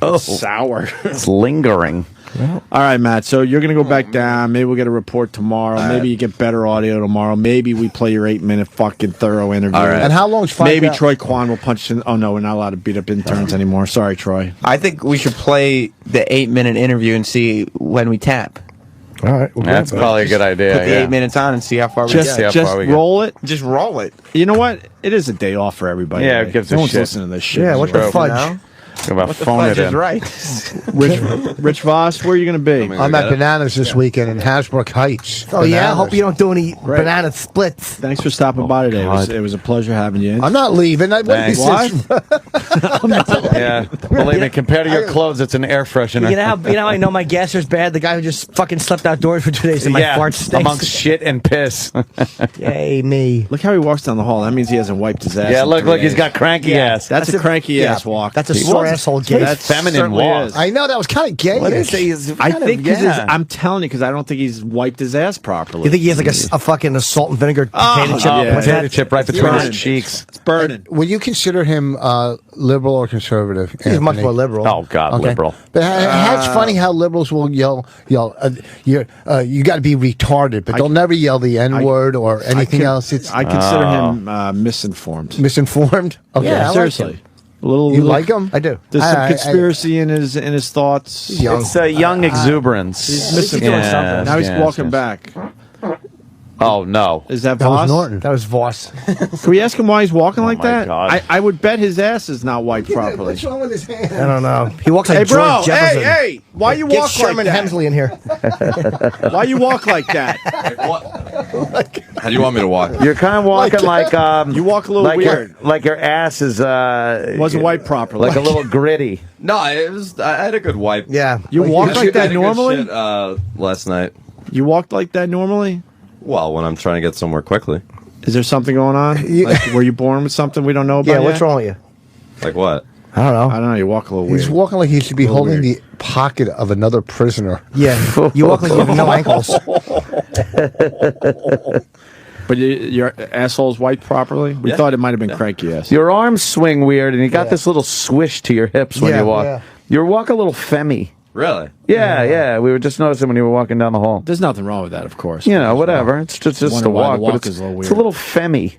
[SPEAKER 2] Oh, sour.
[SPEAKER 3] It's lingering.
[SPEAKER 2] All right, Matt. So you're going to go back down. Maybe we'll get a report tomorrow. Maybe you get better audio tomorrow. Maybe we play your 8-minute fucking thorough interview.
[SPEAKER 1] All right.
[SPEAKER 4] And how long's five
[SPEAKER 2] Maybe
[SPEAKER 4] out?
[SPEAKER 2] Troy Kwan will punch in. Oh, no, we're not allowed to beat up interns anymore. Sorry, Troy.
[SPEAKER 9] I think we should play the 8-minute interview and see when we tap.
[SPEAKER 5] All right.
[SPEAKER 3] That's probably a good idea.
[SPEAKER 9] Put the
[SPEAKER 3] yeah.
[SPEAKER 9] 8 minutes on and see how far we
[SPEAKER 3] Just-
[SPEAKER 9] get.
[SPEAKER 3] see how far we get.
[SPEAKER 2] roll it.
[SPEAKER 9] Just roll it.
[SPEAKER 2] You know what? It is a day off for everybody.
[SPEAKER 3] Yeah, it
[SPEAKER 2] today.
[SPEAKER 3] gives a
[SPEAKER 2] no one's
[SPEAKER 3] shit.
[SPEAKER 2] listening to this shit.
[SPEAKER 5] Yeah, what the
[SPEAKER 3] True.
[SPEAKER 5] fudge?
[SPEAKER 9] No?
[SPEAKER 3] Think about
[SPEAKER 9] What the
[SPEAKER 3] phone
[SPEAKER 9] fudge
[SPEAKER 3] it
[SPEAKER 9] is
[SPEAKER 3] in.
[SPEAKER 9] right.
[SPEAKER 2] Rich Vos, where are you going to be?
[SPEAKER 4] I'm
[SPEAKER 1] Get
[SPEAKER 4] at
[SPEAKER 1] it?
[SPEAKER 4] Bananas this weekend in Hasbrook Heights.
[SPEAKER 5] Oh, yeah?
[SPEAKER 4] Bananas.
[SPEAKER 5] Hope you don't do any banana splits.
[SPEAKER 2] Thanks for stopping by today. It was a pleasure having you in.
[SPEAKER 4] I'm not leaving. I
[SPEAKER 3] Thanks. Yeah, believe me, compared to your clothes, it's an air freshener.
[SPEAKER 5] You know how I know my gasser's bad? The guy who just fucking slept outdoors for 2 days and my
[SPEAKER 3] yeah,
[SPEAKER 5] fart stinks.
[SPEAKER 3] amongst shit and piss.
[SPEAKER 5] Yay, me.
[SPEAKER 2] Look how he walks down the hall. That means he hasn't wiped his ass.
[SPEAKER 3] yeah,
[SPEAKER 2] in
[SPEAKER 3] look,
[SPEAKER 2] 3
[SPEAKER 3] look, he's
[SPEAKER 2] days.
[SPEAKER 3] got cranky ass.
[SPEAKER 2] That's a cranky ass walk.
[SPEAKER 5] That's a
[SPEAKER 2] He
[SPEAKER 5] sore
[SPEAKER 2] was-
[SPEAKER 5] asshole gay.
[SPEAKER 3] That's feminine
[SPEAKER 2] certainly
[SPEAKER 3] walk.
[SPEAKER 2] is.
[SPEAKER 4] I know that was kind of gay.
[SPEAKER 2] I think because I'm telling you, because I don't think he's wiped his ass properly.
[SPEAKER 5] You think he has like a fucking salt and vinegar potato chip?
[SPEAKER 3] Oh,
[SPEAKER 2] yeah.
[SPEAKER 5] What's
[SPEAKER 3] potato
[SPEAKER 5] that?
[SPEAKER 3] chip right between
[SPEAKER 2] burning.
[SPEAKER 3] his cheeks.
[SPEAKER 2] It's burning.
[SPEAKER 4] Would you consider him liberal or conservative?
[SPEAKER 5] He's much
[SPEAKER 4] Anthony?
[SPEAKER 5] more liberal.
[SPEAKER 3] Oh, God,
[SPEAKER 4] Okay.
[SPEAKER 3] liberal.
[SPEAKER 4] But it's funny how liberals will yell. You got to be retarded, but they'll never yell the N word or anything else. It's
[SPEAKER 2] I consider him misinformed.
[SPEAKER 4] misinformed. Okay,
[SPEAKER 5] Yeah, I like
[SPEAKER 2] Seriously.
[SPEAKER 5] him.
[SPEAKER 2] A little,
[SPEAKER 4] You like him?
[SPEAKER 5] I do.
[SPEAKER 2] There's some
[SPEAKER 4] I-
[SPEAKER 2] conspiracy in his thoughts.
[SPEAKER 4] young.
[SPEAKER 3] It's a young exuberance.
[SPEAKER 2] He's misinformed.
[SPEAKER 3] Yes,
[SPEAKER 2] Now he's
[SPEAKER 3] yes,
[SPEAKER 2] walking
[SPEAKER 3] yes.
[SPEAKER 2] back.
[SPEAKER 3] Oh, no.
[SPEAKER 2] Is that
[SPEAKER 4] That was
[SPEAKER 2] Voss?
[SPEAKER 4] Norton.
[SPEAKER 5] That was Voss.
[SPEAKER 2] Can we ask him why he's walking like
[SPEAKER 3] my
[SPEAKER 2] that?
[SPEAKER 3] God.
[SPEAKER 2] I would bet his ass is not wiped properly.
[SPEAKER 4] What's wrong with his hand?
[SPEAKER 5] I don't know. He walks like
[SPEAKER 2] Hey, bro!
[SPEAKER 5] George Jefferson.
[SPEAKER 2] Hey! Why you
[SPEAKER 5] Get
[SPEAKER 2] walk
[SPEAKER 5] Sherman
[SPEAKER 2] like that?
[SPEAKER 5] Hemsley in here.
[SPEAKER 2] Why you walk like that?
[SPEAKER 1] How do you want me to walk?
[SPEAKER 3] You're kind of walking like
[SPEAKER 2] You walk a little
[SPEAKER 3] like
[SPEAKER 2] weird.
[SPEAKER 3] like your ass is
[SPEAKER 2] Wasn't wiped properly.
[SPEAKER 3] like a little gritty.
[SPEAKER 1] No, it was. I had a good wipe.
[SPEAKER 5] Yeah.
[SPEAKER 2] You walk
[SPEAKER 1] I
[SPEAKER 2] like that
[SPEAKER 1] had a good
[SPEAKER 2] normally?
[SPEAKER 1] shit, last night.
[SPEAKER 2] You walked like that normally?
[SPEAKER 1] Well, when I'm trying to get somewhere quickly.
[SPEAKER 2] Is there something going on? Like, were you born with something we don't know about?
[SPEAKER 5] Yeah, what's
[SPEAKER 2] yet?
[SPEAKER 5] wrong with you?
[SPEAKER 1] Like what?
[SPEAKER 5] I don't know.
[SPEAKER 2] I don't know. You walk a little weird.
[SPEAKER 4] He's walking like he should be
[SPEAKER 2] A little
[SPEAKER 4] holding
[SPEAKER 2] weird.
[SPEAKER 4] the pocket of another prisoner.
[SPEAKER 5] Yeah, you walk like you have no ankles.
[SPEAKER 2] But your asshole's wiped properly? We thought it might have been cranky ass.
[SPEAKER 3] Your arms swing weird, and you got this little swish to your hips when
[SPEAKER 5] Yeah,
[SPEAKER 3] you walk.
[SPEAKER 4] yeah.
[SPEAKER 3] You walk a little femmy.
[SPEAKER 1] Really?
[SPEAKER 3] Yeah. We were just noticing when you were walking down the hall.
[SPEAKER 2] There's nothing wrong with that, of course.
[SPEAKER 3] You know, whatever. It's just
[SPEAKER 2] Wonder
[SPEAKER 3] a
[SPEAKER 2] why
[SPEAKER 3] walk,
[SPEAKER 2] the walk
[SPEAKER 3] but
[SPEAKER 2] is a little
[SPEAKER 3] it's a
[SPEAKER 2] weird.
[SPEAKER 3] little femmy.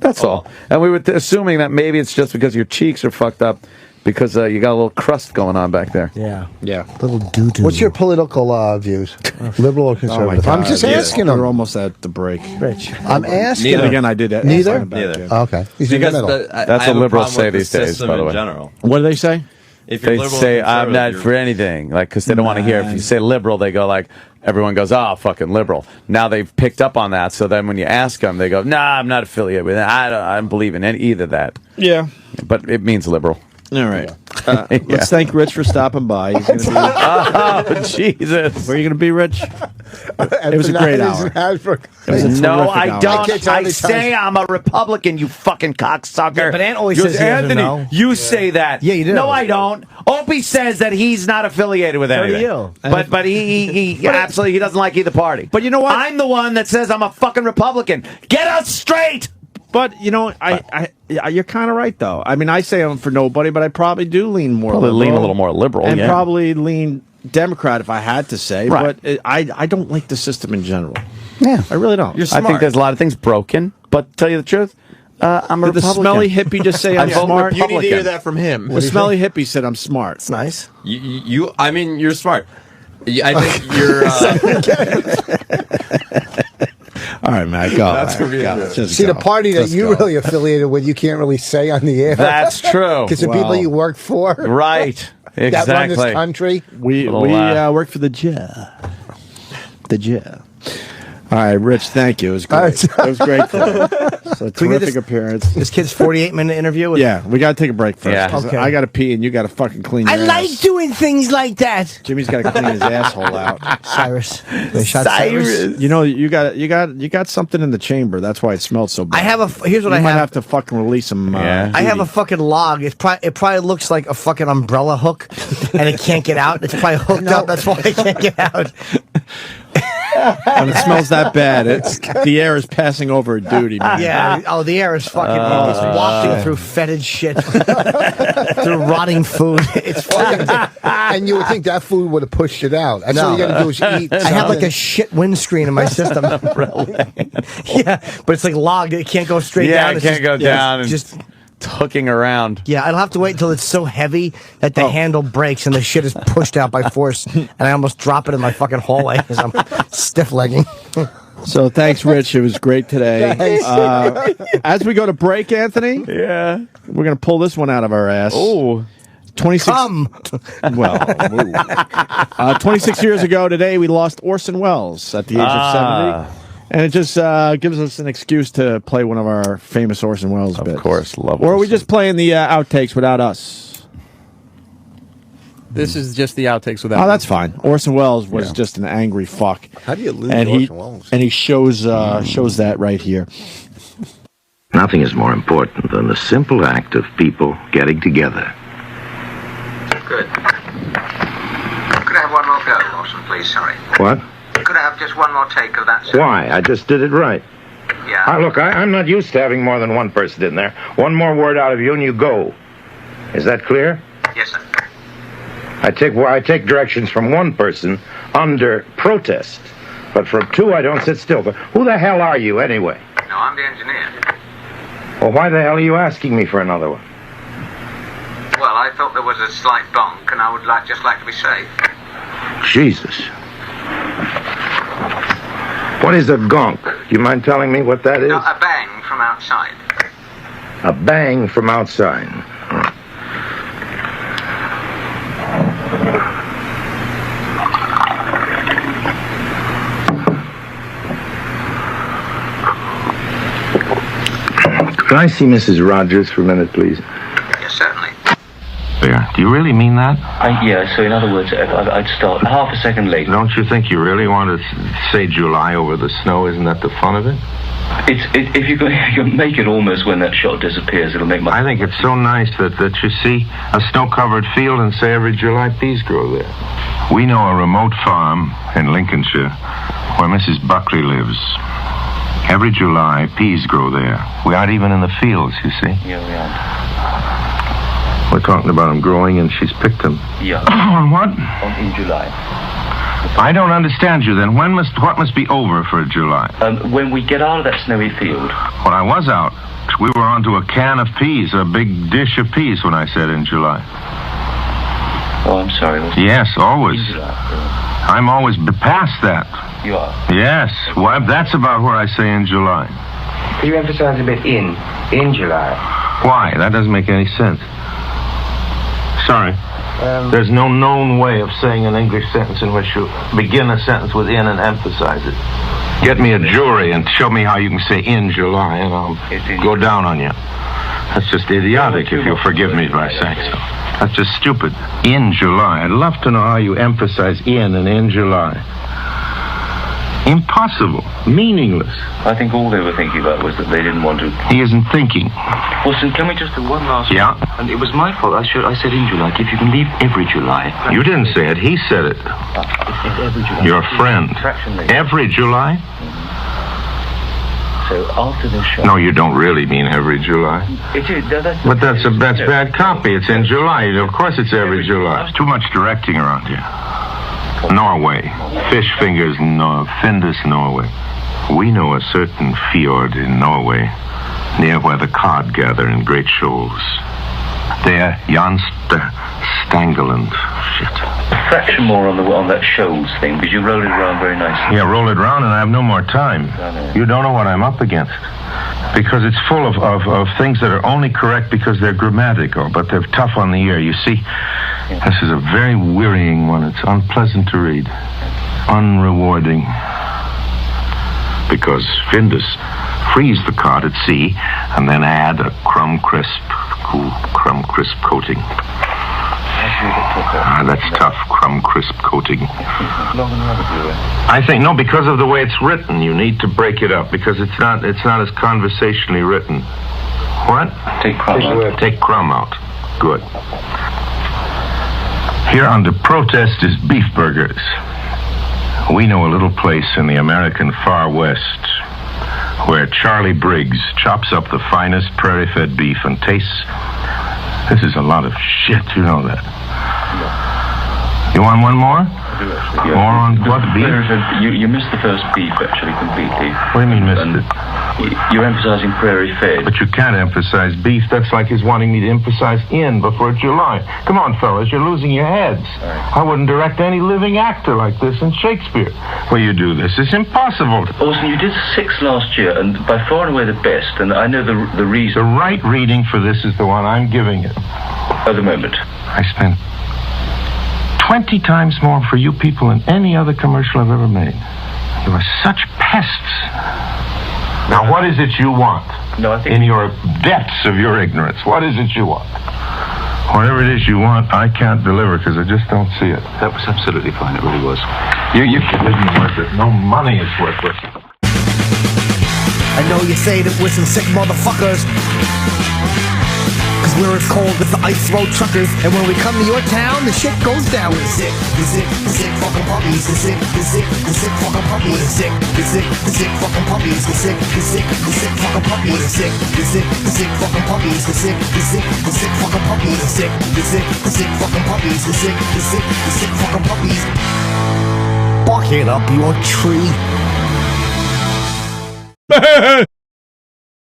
[SPEAKER 3] That's all. And we were assuming that maybe it's just because your cheeks are fucked up because you got a little crust going on back there.
[SPEAKER 5] Yeah.
[SPEAKER 2] Yeah.
[SPEAKER 5] Little doo-doo.
[SPEAKER 4] What's your political views? Liberal or conservative? I'm just asking
[SPEAKER 2] We're
[SPEAKER 4] him.
[SPEAKER 2] almost at the break.
[SPEAKER 5] Rich?
[SPEAKER 4] I'm asking
[SPEAKER 2] And
[SPEAKER 4] him.
[SPEAKER 2] again, I did that.
[SPEAKER 4] Neither?
[SPEAKER 1] Neither.
[SPEAKER 4] Okay. He's in the
[SPEAKER 1] Because
[SPEAKER 4] middle.
[SPEAKER 1] I
[SPEAKER 3] That's
[SPEAKER 1] have
[SPEAKER 3] what liberals
[SPEAKER 1] a problem
[SPEAKER 3] say
[SPEAKER 1] with the
[SPEAKER 3] these days,
[SPEAKER 1] system
[SPEAKER 3] by the
[SPEAKER 1] in
[SPEAKER 3] way.
[SPEAKER 1] general.
[SPEAKER 2] What do they say?
[SPEAKER 1] If you're
[SPEAKER 3] They
[SPEAKER 1] liberal
[SPEAKER 3] say,
[SPEAKER 1] or
[SPEAKER 3] I'm not
[SPEAKER 1] conservative,
[SPEAKER 3] for anything. Like, because they don't want to hear. If you say liberal, they go like, everyone goes, oh, fucking liberal. Now they've picked up on that. So then when you ask them, they go, nah, I'm not affiliated with it. I don't believe in either that.
[SPEAKER 2] Yeah.
[SPEAKER 3] But it means liberal.
[SPEAKER 2] All right. Let's thank Rich for stopping by. He's gonna be,
[SPEAKER 3] Oh, Jesus.
[SPEAKER 2] where are you going to be, Rich? It was a great hour. It was a
[SPEAKER 3] No,
[SPEAKER 2] terrific
[SPEAKER 3] I
[SPEAKER 2] hour.
[SPEAKER 3] don't.
[SPEAKER 4] can't tell
[SPEAKER 3] I
[SPEAKER 4] how many
[SPEAKER 3] say I'm a Republican, you fucking cocksucker.
[SPEAKER 5] Yeah, but Ant always
[SPEAKER 3] You're-
[SPEAKER 5] says he doesn't
[SPEAKER 3] Anthony,
[SPEAKER 5] know.
[SPEAKER 3] you say that.
[SPEAKER 5] Yeah, you do.
[SPEAKER 3] No, I don't. Opie says that he's not affiliated with
[SPEAKER 5] do
[SPEAKER 3] anything.
[SPEAKER 5] you.
[SPEAKER 3] But he absolutely he doesn't like either party.
[SPEAKER 2] But you know what?
[SPEAKER 3] I'm the one that says I'm a fucking Republican. Get us straight.
[SPEAKER 2] But you know, you're kind of right though. I mean, I say I'm for nobody, but I probably do lean more.
[SPEAKER 3] Probably
[SPEAKER 2] liberal,
[SPEAKER 3] lean a little more liberal,
[SPEAKER 2] and
[SPEAKER 3] yeah.
[SPEAKER 2] probably lean Democrat if I had to say.
[SPEAKER 3] Right.
[SPEAKER 2] But I don't like the system in general.
[SPEAKER 3] Yeah.
[SPEAKER 2] I really don't.
[SPEAKER 3] I think there's a lot of things broken, but to tell you the truth, I'm a
[SPEAKER 2] Did the
[SPEAKER 3] Republican.
[SPEAKER 2] smelly hippie just say I'm
[SPEAKER 3] I vote
[SPEAKER 2] smart?
[SPEAKER 9] You need to hear
[SPEAKER 3] Republican.
[SPEAKER 9] that from him.
[SPEAKER 2] The smelly hippie said I'm smart.
[SPEAKER 5] It's nice.
[SPEAKER 1] I mean, you're smart. I think you're.
[SPEAKER 2] All right, Matt, go.
[SPEAKER 1] That's
[SPEAKER 2] All right,
[SPEAKER 1] gonna be
[SPEAKER 2] go.
[SPEAKER 1] it.
[SPEAKER 2] Just
[SPEAKER 4] See,
[SPEAKER 2] go.
[SPEAKER 4] the party that
[SPEAKER 2] Just
[SPEAKER 4] you
[SPEAKER 2] go.
[SPEAKER 4] really affiliated with, you can't really say on the air.
[SPEAKER 3] That's true.
[SPEAKER 4] Because the people
[SPEAKER 2] Well,
[SPEAKER 4] you work for
[SPEAKER 3] Right.
[SPEAKER 4] that run this
[SPEAKER 3] Exactly.
[SPEAKER 4] country.
[SPEAKER 2] We
[SPEAKER 3] Little,
[SPEAKER 2] work for the jail. The jail. All right, Rich, thank you. It was great.
[SPEAKER 4] right.
[SPEAKER 2] It was great today. So
[SPEAKER 5] we get
[SPEAKER 2] terrific
[SPEAKER 5] this-
[SPEAKER 2] appearance.
[SPEAKER 5] This kid's 48-minute interview. With
[SPEAKER 2] Yeah, we got to take a break first.
[SPEAKER 3] Yeah.
[SPEAKER 2] 'cause
[SPEAKER 5] Okay.
[SPEAKER 2] I got to pee and you got to fucking clean your
[SPEAKER 5] I like
[SPEAKER 2] ass.
[SPEAKER 5] doing things like that.
[SPEAKER 2] Jimmy's got to clean his asshole out.
[SPEAKER 5] Cyrus. They shot Cyrus.
[SPEAKER 2] You know, you got something in the chamber. That's why it smells so bad.
[SPEAKER 5] I have here's what
[SPEAKER 2] You
[SPEAKER 5] I
[SPEAKER 2] might
[SPEAKER 5] have.
[SPEAKER 2] have to fucking release some.
[SPEAKER 3] Yeah.
[SPEAKER 5] I have a fucking log. It probably looks like a fucking umbrella hook, and it can't get out. It's probably hooked up. That's why it can't get out.
[SPEAKER 2] When it smells that bad, the air is passing over a duty, man.
[SPEAKER 5] Yeah. Oh, the air is fucking it's wafting through fetid shit, through rotting food. It's fucking.
[SPEAKER 4] And you would think that food would have pushed it out. That's all you got to do is eat.
[SPEAKER 5] I have like
[SPEAKER 4] something.
[SPEAKER 5] a shit windscreen in my system. Yeah, but it's like logged. It can't go straight
[SPEAKER 3] Yeah,
[SPEAKER 5] down.
[SPEAKER 3] it
[SPEAKER 5] It's
[SPEAKER 3] can't go down and
[SPEAKER 5] Just
[SPEAKER 3] hooking around.
[SPEAKER 5] yeah, I'll have to wait until it's so heavy that the handle breaks and the shit is pushed out by force, and I almost drop it in my fucking hallway because I'm stiff legging.
[SPEAKER 2] So thanks, Rich. It was great today. As we go to break, Anthony,
[SPEAKER 3] Yeah.
[SPEAKER 2] we're gonna pull this one out of our ass.
[SPEAKER 3] Oh.
[SPEAKER 2] 26. Well, 26 years ago today, we lost Orson Welles at the age of 70. And it just gives us an excuse to play one of our famous Orson Welles bits.
[SPEAKER 3] Of course, love
[SPEAKER 2] Or are we
[SPEAKER 3] Orson.
[SPEAKER 2] just playing the outtakes without us?
[SPEAKER 9] This is just the outtakes without.
[SPEAKER 2] Oh, that's fine. Orson Welles was just an angry fuck.
[SPEAKER 4] How do you lose
[SPEAKER 2] And
[SPEAKER 4] Orson Welles?
[SPEAKER 2] he shows that right here.
[SPEAKER 10] Nothing is more important than the simple act of people getting together.
[SPEAKER 11] Good. Could I have one more go, Orson, please? Sorry.
[SPEAKER 10] What?
[SPEAKER 11] Could I have just one more take of that, sir?
[SPEAKER 10] Why? I just did it right.
[SPEAKER 11] Yeah.
[SPEAKER 10] Look, I'm not used to having more than one person in there. One more word out of you and you go. Is that clear?
[SPEAKER 11] Yes, sir.
[SPEAKER 10] I take directions from one person under protest. But from two, I don't sit still. But who the hell are you, anyway?
[SPEAKER 11] No, I'm the engineer.
[SPEAKER 10] Well, why the hell are you asking me for another one?
[SPEAKER 11] Well, I thought there was a slight bonk, and I would just like to be safe.
[SPEAKER 10] Jesus. What is a gonk? You mind telling me what that is?
[SPEAKER 11] No, a bang from outside.
[SPEAKER 10] A bang from outside. Could I see Mrs. Rogers for a minute, please?
[SPEAKER 11] Yes, certainly.
[SPEAKER 10] There. Do You really mean that?
[SPEAKER 11] Yeah, so in other words, I'd start half a second late.
[SPEAKER 10] Don't you think you really want to say July over the snow? Isn't that the fun of it?
[SPEAKER 11] If you can make it almost when that shot disappears, it'll make my...
[SPEAKER 10] I think it's so nice that you see a snow-covered field and say every July peas grow there. We know a remote farm in Lincolnshire where Mrs. Buckley lives. Every July, peas grow there. We aren't even in the fields, you see.
[SPEAKER 11] Yeah, we aren't.
[SPEAKER 10] We're talking about them growing, and she's picked them.
[SPEAKER 11] Yeah.
[SPEAKER 10] On what?
[SPEAKER 11] In July.
[SPEAKER 10] I don't understand you, then. What must be over for July?
[SPEAKER 11] When we get out of that snowy field.
[SPEAKER 10] When I was out, we were onto a can of peas, a big dish of peas when I said in July.
[SPEAKER 11] Oh, I'm sorry.
[SPEAKER 10] Yes, always.
[SPEAKER 11] In July.
[SPEAKER 10] I'm always past that.
[SPEAKER 11] You are?
[SPEAKER 10] Yes. Well, that's about where I say in July.
[SPEAKER 11] Could you emphasize a bit in July?
[SPEAKER 10] Why? That doesn't make any sense. Sorry. There's no known way of saying an English sentence in which you begin a sentence with in and emphasize it. Get me a jury and show me how you can say in July, and I'll go down on you. That's just idiotic, if you'll forgive me for saying so. That's just stupid. In July. I'd love to know how you emphasize in and in July. Impossible. Meaningless.
[SPEAKER 11] I think all they were thinking about was that they didn't want to...
[SPEAKER 10] He isn't thinking.
[SPEAKER 11] Wilson, can we just do one last...
[SPEAKER 10] Yeah?
[SPEAKER 11] And it was my fault. I said in July. If you can leave every July...
[SPEAKER 10] You didn't say it. He said it.
[SPEAKER 11] It's every July.
[SPEAKER 10] Your friend. Every July?
[SPEAKER 11] So after this show...
[SPEAKER 10] No, you don't really mean every July.
[SPEAKER 11] It is.
[SPEAKER 10] But that's bad copy. It's in July. Of course it's every July. There's too much directing around here. Norway. Fish fingers, Findus, Norway. We know a certain fjord in Norway, near where the cod gather in great shoals. There, Jan Stangeland. Shit.
[SPEAKER 11] A fraction more on that shoals thing, because you roll it around very nicely.
[SPEAKER 10] Yeah, roll it around, and I have no more time. You don't know what I'm up against. Because it's full of things that are only correct because they're grammatical, but they're tough on the ear. You see, this is a very wearying one. It's unpleasant to read. Unrewarding. Because Findus freeze the cod at sea and then add a crumb crisp coating. That's tough, crumb crisp coating. I think, no, because of the way it's written, you need to break it up because it's not as conversationally written. What?
[SPEAKER 11] Take crumb out.
[SPEAKER 10] Take crumb out. Good. Here under protest is beef burgers. We know a little place in the American far west where Charlie Briggs chops up the finest prairie-fed beef and tastes... This is a lot of shit, you know that. You want one more? More on what, beef?
[SPEAKER 11] You missed the first beef, actually, completely.
[SPEAKER 10] What do you mean missed it?
[SPEAKER 11] You're emphasizing prairie-fed.
[SPEAKER 10] But you can't emphasize beef. That's like his wanting me to emphasize in before July. Come on, fellas, you're losing your heads. I wouldn't direct any living actor like this in Shakespeare. Well, you do this. It's impossible.
[SPEAKER 11] Orson, you did 6 last year, and by far and away the best, and I know the reason.
[SPEAKER 10] The right reading for this is the one I'm giving it.
[SPEAKER 11] At the moment.
[SPEAKER 10] I spent 20 times more for you people than any other commercial I've ever made. You are such pests. Now, what is it you want?
[SPEAKER 11] No, I think...
[SPEAKER 10] In your depths of your ignorance, what is it you want? Whatever it is you want, I can't deliver because I just don't see it.
[SPEAKER 11] That was absolutely fine, it really was.
[SPEAKER 10] It isn't worth it. No money is worth it.
[SPEAKER 5] I know you say that we're some sick motherfuckers. Cause we're as cold as the ice road truckers. And when we come to your town, the shit goes down. We're sick fucking puppies. The sick fucking puppies. We're sick fucking puppies. The sick fucking puppies. The sick fucking puppies. The sick fucking puppies. The sick fucking puppies. The sick fucking puppies. Bark it up, you old tree.